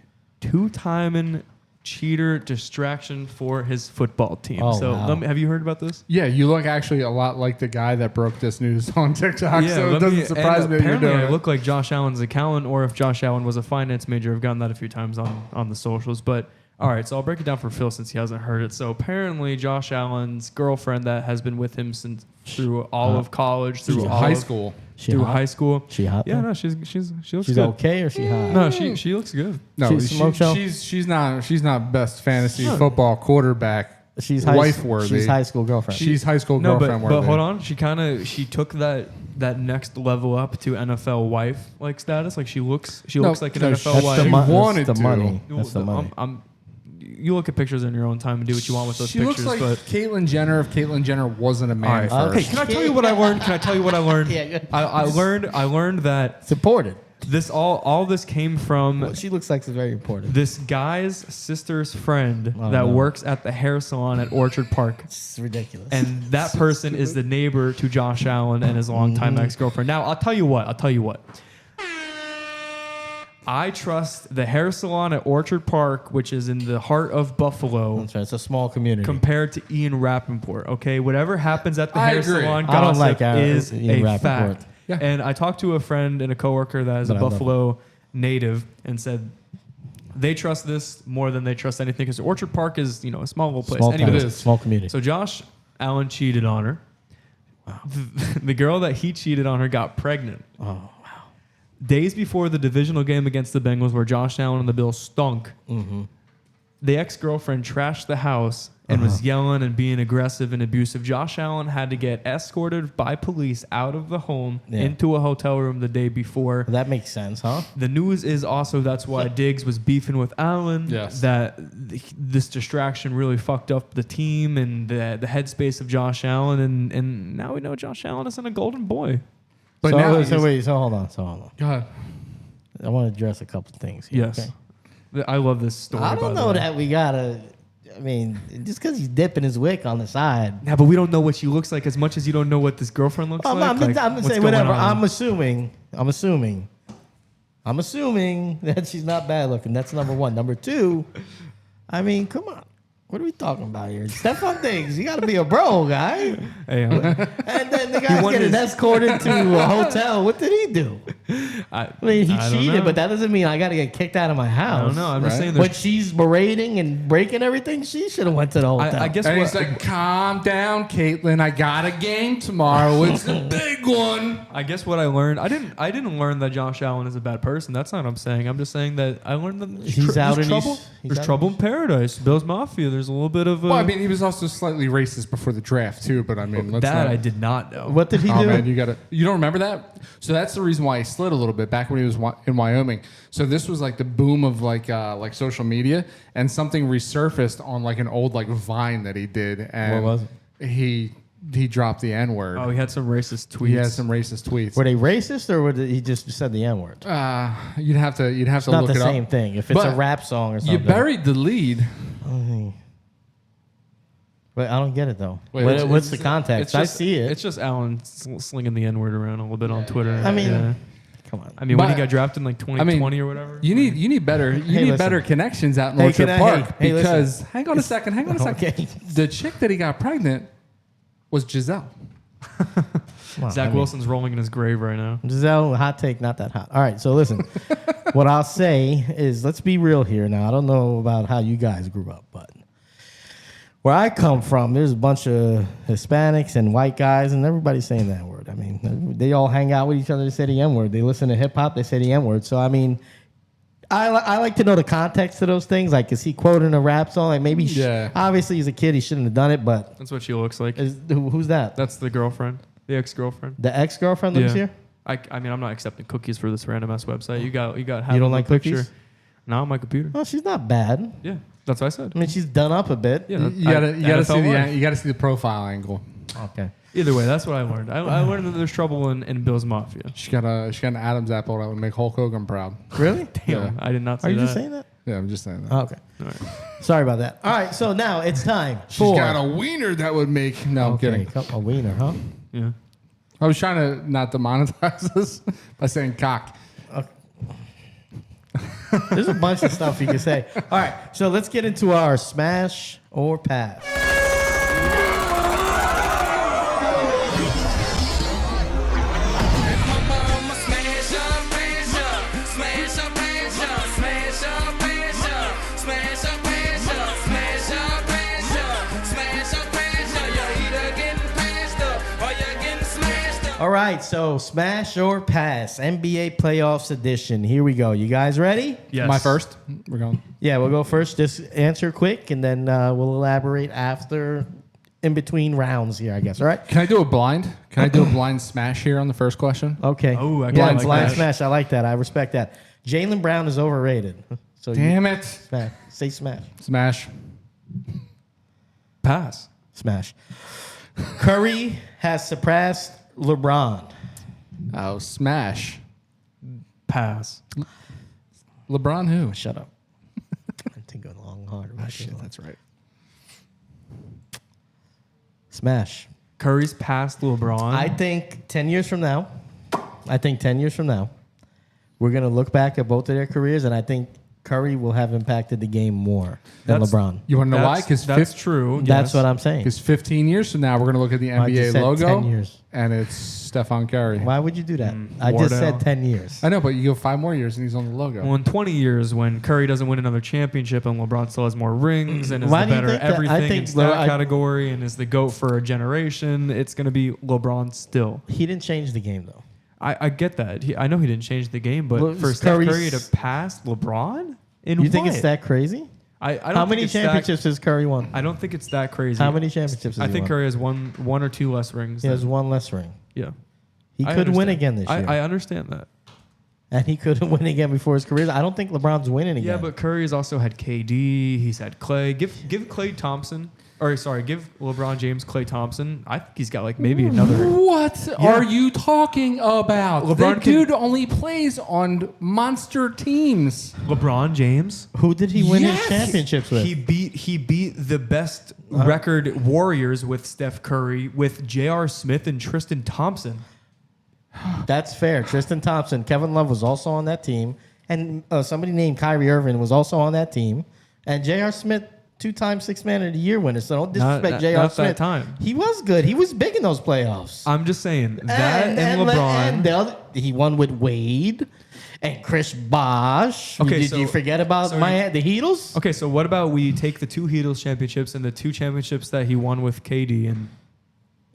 two-timing cheater distraction for his football team. Oh, so wow. have you heard about this? Yeah, you look actually a lot like the guy that broke this news on TikTok, so it let doesn't me- surprise and me that you're apparently doing I it. look like Josh Allen's accountant, or if Josh Allen was a finance major. I've gotten that a few times on the socials. But all right, so I'll break it down for Phil since he hasn't heard it. So apparently Josh Allen's girlfriend that has been with him since through all of college, through She's all high of- school. She through hot? high school. She hot? Yeah, though? no, she looks She's good. okay or she hot? No, she looks good. No, She's smoke show? she's not best fantasy football quarterback. She's wife worthy. She's high school girlfriend. She's high school No, girlfriend but worthy. hold on. She took that next level up to NFL wife like status. Like she looks like an no, NFL that's wife. the, She that's wanted the to. money. That's the money. You look at pictures in your own time and do what you want with those She pictures. looks like Caitlyn Jenner if Caitlyn Jenner wasn't a man All right. first. Okay, can I tell you what I learned? Can I tell you what I learned? Yeah, good. I learned that It's important. all this came from What she looks like is very important. this guy's sister's friend Oh, that no. works at the hair salon at Orchard Park. It's ridiculous. And that person is the neighbor to Josh Allen and his longtime ex-girlfriend. Now, I'll tell you what. I trust the hair salon at Orchard Park, which is in the heart of Buffalo, That's right. It's a small community. compared to Ian Rappaport. Okay, whatever happens at the I hair agree. salon I don't gossip like is Ian a Rappaport. fact. Yeah. And I talked to a friend and a coworker that is a But I love Buffalo native and said they trust this more than they trust anything because Orchard Park is a small little place. Small Anyways, town, small community. so Josh Allen cheated on her. Wow. The girl that he cheated on her got pregnant. Oh, wow. Days before the divisional game against the Bengals, where Josh Allen and the Bills stunk, the ex-girlfriend trashed the house and was yelling and being aggressive and abusive. Josh Allen had to get escorted by police out of the home into a hotel room the day before. That makes sense, huh? The news is also that's why Diggs was beefing with Allen. Yes. That this distraction really fucked up the team and the headspace of Josh Allen. And now we know Josh Allen isn't a golden boy. But so, now so hold on. Go ahead. I want to address a couple things here. Yes. Okay? I love this story. I by don't the know way. that we gotta. I mean, just because he's dipping his wick on the side. Yeah, but we don't know what she looks like as much as you don't know what this girlfriend looks like. I'm Like, saying what's going whatever. on? I'm assuming that she's not bad looking. That's number one. Number two, I mean, come on. What are we talking about here? Stephon Diggs, you got to be a bro, guy. Hey, And then the guy's won getting his- escorted to a hotel. What did he do? I I mean, he I don't cheated, know. but that doesn't mean I got to get kicked out of my house. I don't know. I'm just Right? saying. When There's, she's berating and breaking everything, she should have went to the hotel. I guess And what, he's like, calm down, Caitlin. I got a game tomorrow. It's the big one. I guess what I learned. I didn't learn that Josh Allen is a bad person. That's not what I'm saying. I'm just saying that I learned that He's out there's in trouble. these- he's There's out trouble in in paradise. Bills Mafia. There's a little bit of. Well, I mean, he was also slightly racist before the draft too. But I mean, let's that not, I did not know. What did he Oh do? man, you don't remember that? So that's the reason why he slid a little bit back when he was in Wyoming. So this was like the boom of like social media, and something resurfaced on like an old like Vine that he did. And What was it? He dropped the N word. Oh, he had some racist tweets. He had some racist tweets. Were they racist or he just said the N word? You'd have to It's look not the it same up. thing. If it's a But rap song or You something. buried the lead. But I don't get it though. Wait, What's it's- the context? I see it. It's just Allen slinging the N word around a little bit on Twitter. I mean, Yeah. Come on. I mean, when he But- got drafted in like 2020 or whatever. You need better listen. better connections out in Hey, Orchard can I- Park hey, listen. because hang on a second. Okay. The chick that he got pregnant was Giselle. Come on, Zach I mean, Wilson's rolling in his grave right now. Giselle, hot take, not that hot. All right, so listen. What I'll say is, let's be real here. Now, I don't know about how you guys grew up, but where I come from, there's a bunch of Hispanics and white guys, and everybody's saying that word. I mean, they all hang out with each other to say the N word. They listen to hip hop, they say the N word. So, I mean, I like to know the context to those things. Like, is he quoting a rap song? Like, maybe, Yeah. obviously, he's a kid. He shouldn't have done it, but That's what she looks like. who's that? That's the girlfriend, the ex-girlfriend. The ex-girlfriend lives here? I mean, I'm not accepting cookies for this random ass website. You got. You don't like cookies? Not on my computer. Well, she's not bad. Yeah, that's what I said. I mean, she's done up a bit. Yeah, You gotta see NFL you gotta see the profile angle. Okay. Either way, that's what I learned. I learned that there's trouble in Bill's Mafia. She got an Adam's apple that would make Hulk Hogan proud. Really? Damn, Yeah. I did not see Are you that. just saying that? Yeah, I'm just saying that. Oh, okay. All right. Sorry about that. All right, so now it's time She's for got a wiener that would make. No, I'm okay, kidding. a wiener, huh? Yeah. I was trying to not demonetize this by saying cock. There's a bunch of stuff you can say. All right, so let's get into our smash or pass. All right, so smash or pass, NBA playoffs edition. Here we go. You guys ready? Yes. My first. We're going. Yeah, we'll go first. Just answer quick, and then we'll elaborate after, in between rounds here, I guess. All right? Can I do a blind? Can I do a blind smash here on the first question? Okay. Oh, I yeah, like blind that. smash. I like that. I respect that. Jaylen Brown is overrated. So Damn it. smash. Say smash. Smash. Pass. Smash. Curry has surpassed LeBron. Oh, smash. Pass. LeBron who? Shut up. I think a long hard. Oh, shit, that's right. Smash. Curry's past LeBron. I think 10 years from now, we're going to look back at both of their careers, and I think Curry will have impacted the game more than That's- LeBron. You want to know why? That's Because true. That's yes. what I'm saying. Because 15 years from now, we're going to look at the I just NBA said logo, 10 years. and it's Stephon Curry. Why would you do that? I just Wardell. said 10 years. I know, but you go 5 more years, and he's on the logo. Well, in 20 years, when Curry doesn't win another championship and LeBron still has more rings and is Why the do you better think that? I everything think in stat I- category and is the GOAT for a generation, it's going to be LeBron still. He didn't change the game, though. I get that. I know he didn't change the game, but Well, for Steph Curry's- Curry to pass LeBron? In You think what? it's that crazy? I don't How think many it's that- championships has Curry won? I don't think it's that crazy. How many championships has I he think won? Curry has one or two less rings. He has than- one less ring. Yeah. He I could win understand. again this year. I understand that. And he couldn't win again before his career. I don't think LeBron's winning again. Yeah, but Curry has also had KD. He's had Clay. Give Clay Thompson, or sorry, give LeBron James Clay Thompson. I think he's got like maybe another. What are you talking about? LeBron the can- dude only plays on monster teams. LeBron James. Who did he win Yes! his championships with? He beat the best record Warriors with Steph Curry, with J.R. Smith and Tristan Thompson. That's fair. Tristan Thompson, Kevin Love was also on that team, and somebody named Kyrie Irving was also on that team, and J.R. Smith, 2-time Sixth Man of the Year winner. So don't disrespect Not J.R. that Smith. time. He was good. He was big in those playoffs. I'm just saying that and le- LeBron. and the other, he won with Wade and Chris Bosh. Okay, did so- you forget about so the Heatles? Okay, so what about we take the 2 Heatles championships and the 2 championships that he won with KD and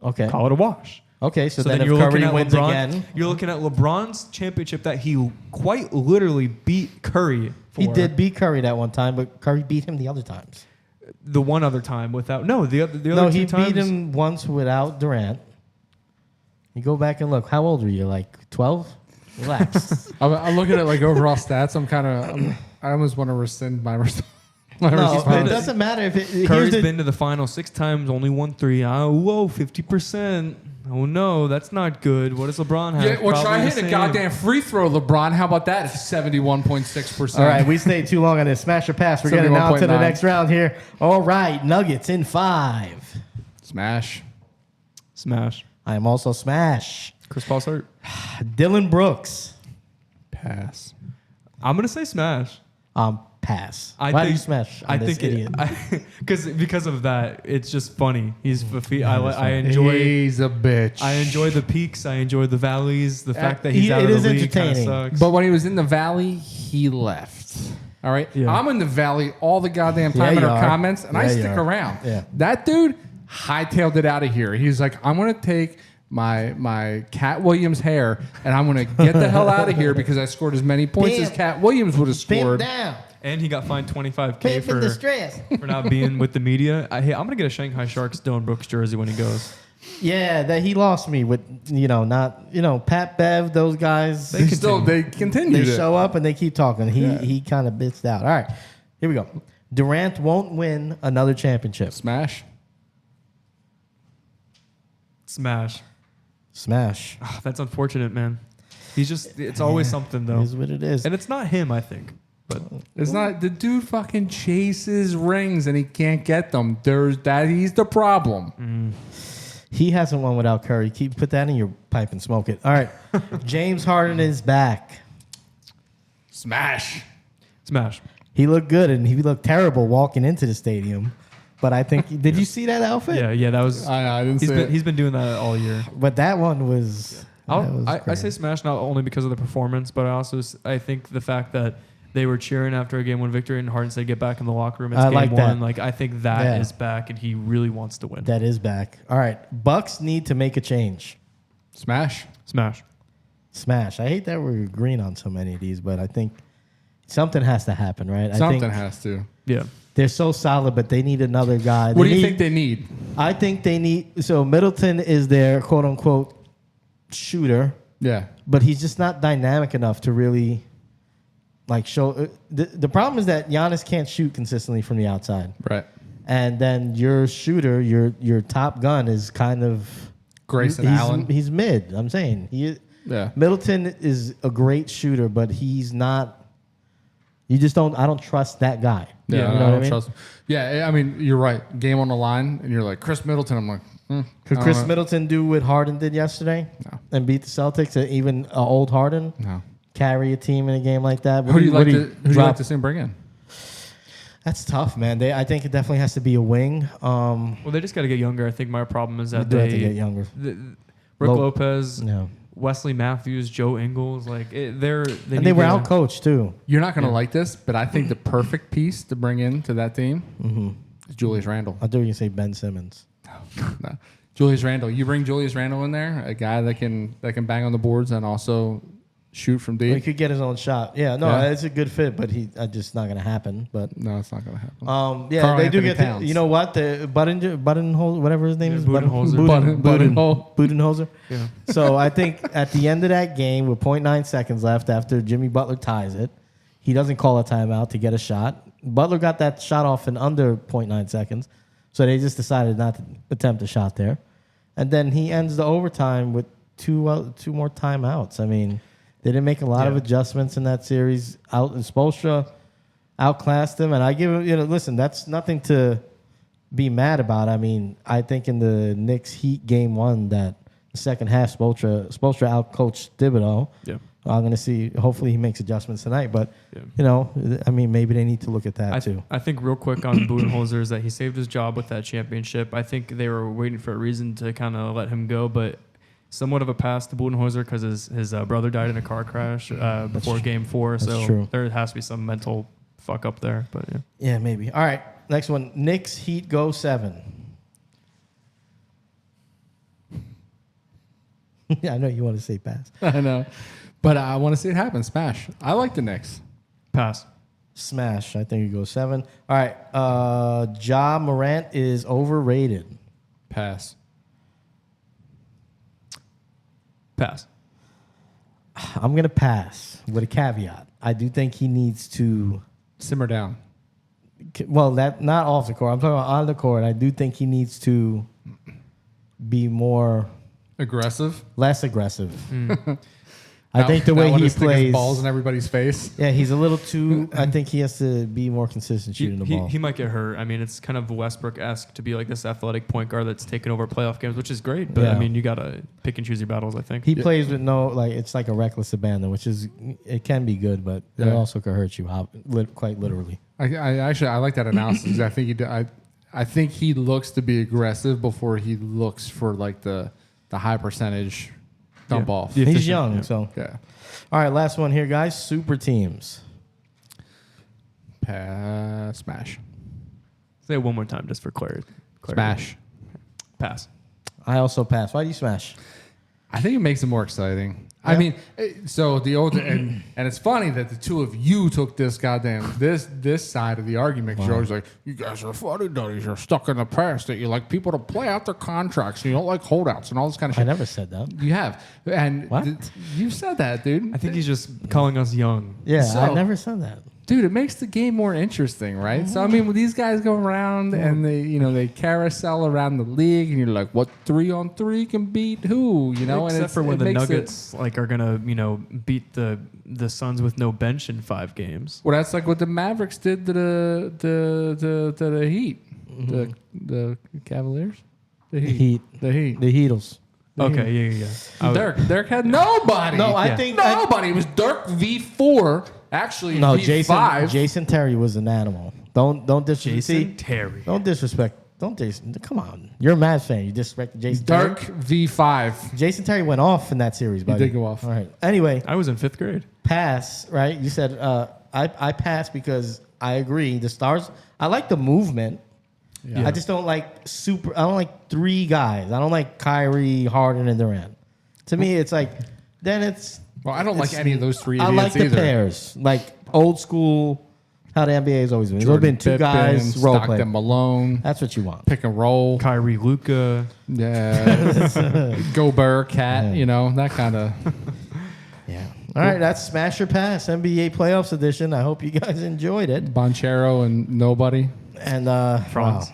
Okay. call it a wash? Okay, so, So then, then if you're looking Curry at wins LeBron. again, You're looking at LeBron's championship that he quite literally beat Curry for. he did beat Curry that one time, but Curry beat him the other times. The one other time without the other No, two he times. beat him once without Durant. You go back and look. How old were you? Like 12? Relax. I'm looking at like overall stats. I almost want to rescind my my No, it response. doesn't matter if it. Curry's here's the- been to the final 6 times, only won 3. Oh, whoa, 50%. Oh no, that's not good. What does LeBron have? Yeah, well, try Probably the hitting a same. goddamn free throw, LeBron. How about that? 71.6%. All right, we stayed too long on this. Smash or pass. We're getting now to the 71.9. next round here. All right, Nuggets in 5. Smash. Smash. I am also smash. Chris Paul's hurt. Dylan Brooks. Pass. I'm gonna say smash. Pass. I Why think, do you smash? I on this think idiot? because of that, it's just funny. He's I enjoy. He's a bitch. I enjoy the peaks. I enjoy the valleys. The fact that he's out it of is the league kind of entertaining. sucks. But when he was in the valley, he left. All right? Yeah. I'm in the valley all the goddamn time Yeah, in you our are. comments, and I Yeah, you stick are. around. Yeah. That dude hightailed it out of here. He's like, I'm going to take my Cat Williams hair, and I'm going to get the hell out of here because I scored as many points as Bam. Cat Williams would have Pin scored. down. And he got fined $25K Pimp in for distress. not being with the media. Hey, I'm gonna get a Shanghai Sharks Dylan Brooks jersey when he goes. Yeah, that he lost me with, Pat Bev, those guys. They continued They it. show up and they keep talking. He kind of bits out. All right, here we go. Durant won't win another championship. Smash. Smash. Smash. Ah, that's unfortunate, man. It's always something though, Is what it is. and it's not him. I think, but It's not the dude fucking chases rings and he can't get them. He's the problem. He hasn't won without Curry. Put that in your pipe and smoke it. All right, James Harden is back. Smash. smash. He looked good and he looked terrible walking into the stadium. But I think, did you see that outfit? Yeah, that was. I didn't see it. He's been doing that all year. But that one was. I great. say smash not only because of the performance, but I think the fact that they were cheering after a game-1 victory and Harden said, "Get back in the locker room." It's I game like that. one. Like I think that is back, and he really wants to win. That is back. All right, Bucks need to make a change. Smash. Smash. Smash. I hate that we're agreeing on so many of these, but I think something has to happen, right? Something I think has to. Yeah. they're so solid, but they need another guy. What do you think they need? I think they need. So Middleton is their quote unquote shooter, Yeah. but he's just not dynamic enough to really like show. The problem is that Giannis can't shoot consistently from the outside, Right. and then your shooter, your top gun, is kind of Grayson he's, Allen. He's mid. I'm saying Yeah. Middleton is a great shooter, but he's not. You just don't. I don't trust that guy. Yeah, you know I what I don't mean? trust him. Yeah, I mean, you're right. Game on the line, and you're like, Chris Middleton. I'm like, Could I Chris don't know. Middleton do what Harden did yesterday No. and beat the Celtics? Even old Harden No. carry a team in a game like that? Who do you what like do to? Who do you like to see him bring in? That's tough, man. I think it definitely has to be a wing. Well, they just got to get younger. I think my problem is They that do have to they get younger. Rick Lopez, No. Wesley Matthews, Joe Ingles, like they And they need were to- out coached too. You're not gonna like this, but I think the perfect piece to bring into that team is Julius Randle. I thought you were gonna say Ben Simmons. No. Julius Randle. You bring Julius Randle in there, a guy that can bang on the boards and also shoot from He deep. could get his own shot. Yeah, no, Yeah. it's a good fit, but just not gonna happen. But No, it's not gonna happen. yeah, Karl they do Anthony get. Towns. You know what? The Budenholzer, whatever his name Yeah, is, Budenholzer. Budenholzer. Yeah. So I think at the end of that game, with 0.9 seconds left, after Jimmy Butler ties it, he doesn't call a timeout to get a shot. Butler got that shot off in under 0.9 seconds, so they just decided not to attempt a shot there. And then he ends the overtime with two more timeouts. I mean, they didn't make a lot of adjustments in that series. And Spoelstra outclassed him, and I give him. Listen, that's nothing to be mad about. I mean, I think in the Knicks Heat game one, that the second half, Spoelstra outcoached Thibodeau. Yeah. I'm going to see. Hopefully, he makes adjustments tonight. But Yeah. I mean, maybe they need to look at that too. I think real quick on Budenholzer is that he saved his job with that championship. I think they were waiting for a reason to kind of let him go, but somewhat of a pass to Budenholzer because his brother died in a car crash before Game 4. That's So true. there has to be some mental fuck up there. But yeah. Yeah, maybe. All right, next one. Knicks Heat go 7. Yeah, I know you want to say pass. I know, but I want to see it happen. Smash. I like the Knicks. Pass. Smash. I think it goes 7. All right. Ja Morant is overrated. Pass. Pass. I'm gonna pass with a caveat. I do think he needs to. Simmer down. Well, that not off the court. I'm talking about on the court. I do think he needs to be Aggressive. less aggressive. I think the way he plays, balls in everybody's face. yeah, he's a little too. I think he has to be more consistent shooting the ball. He might get hurt. I mean, it's kind of Westbrook-esque to be like this athletic point guard that's taken over playoff games, which is great. But Yeah. I mean, you gotta pick and choose your battles. I think He plays with it's like a reckless abandon, which is it can be good, but it Yeah. also could hurt you quite literally. I like that analysis. I think I think he looks to be aggressive before he looks for like the high percentage dump off. Yeah. He's Efficient, young, yeah. so Yeah. all right. Last one here, guys. Super teams. Pass. Smash. say it one more time just for clarity. Smash. Pass. I also pass. Why do you smash? I think it makes it more exciting. I Yeah. mean, so the old and it's funny that the two of you took this this side of the argument. 'Cause you're always like, you guys are funny duddies. You're stuck in the past. That you like people to play out their contracts. And you don't like holdouts and all this kind of I shit. never said that. You have, and What? You said that, dude. I think he's just calling us young. Yeah, So- I never said that. Dude, it makes the game more interesting, right? So I mean, when these guys go around and they carousel around the league, and you're like, what 3-on-3 can beat who? You know, Except for when it the makes Nuggets are gonna beat the Suns with no bench in 5 games. Well, that's like what the Mavericks did to the Heat, the Cavaliers, the Heat, the Heat. The Heatles. Okay, yeah. I was- Dirk had nobody. No, I Yeah. think nobody. It was Dirk v4. Actually, no. v5. Jason Terry was an animal. Don't disrespect. Jason Terry. Don't disrespect. Don't Jason. Come on. You're a Mavs fan. You disrespect Jason Dirk Terry. v5. Jason Terry went off in that series. Buddy. did go off. All right. Anyway, I was in 5th grade. pass. Right. You said I pass because I agree. The Stars. I like the movement. Yeah. I just don't like I don't like 3 guys. I don't like Kyrie, Harden, and Durant. To me, it's like then it's. Well, I don't like any of those 3 I idiots like the either. pairs, like old school, how the NBA has always been. There's always been 2 Pippen, guys role play. Stockton, Malone, That's what you want. pick and roll. Kyrie, Luca. Yeah. Gobert, Cat, that kind of. Yeah. All right, that's Smash or Pass NBA Playoffs edition. I hope you guys enjoyed it. Bonchero and nobody. And Franz.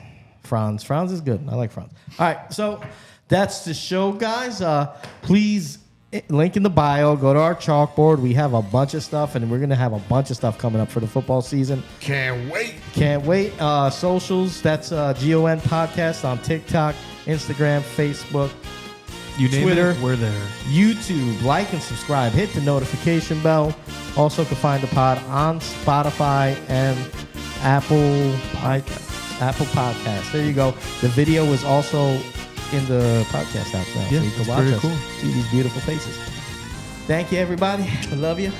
wow. Franz is good. I like Franz. All right, so that's the show, guys. Please link in the bio. Go to our chalkboard. We have a bunch of stuff, and we're going to have a bunch of stuff coming up for the football season. Can't wait. Can't wait. Socials, that's GON Podcast on TikTok, Instagram, Facebook, You name Twitter. it, we're there. YouTube. Like and subscribe. Hit the notification bell. Also can find the pod on Spotify and Apple Podcasts. There you go. The video is also in the podcast apps now. Yeah, so you can it's watch pretty us. cool. See these beautiful faces. Thank you, everybody. I love you.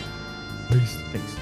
Peace. Peace.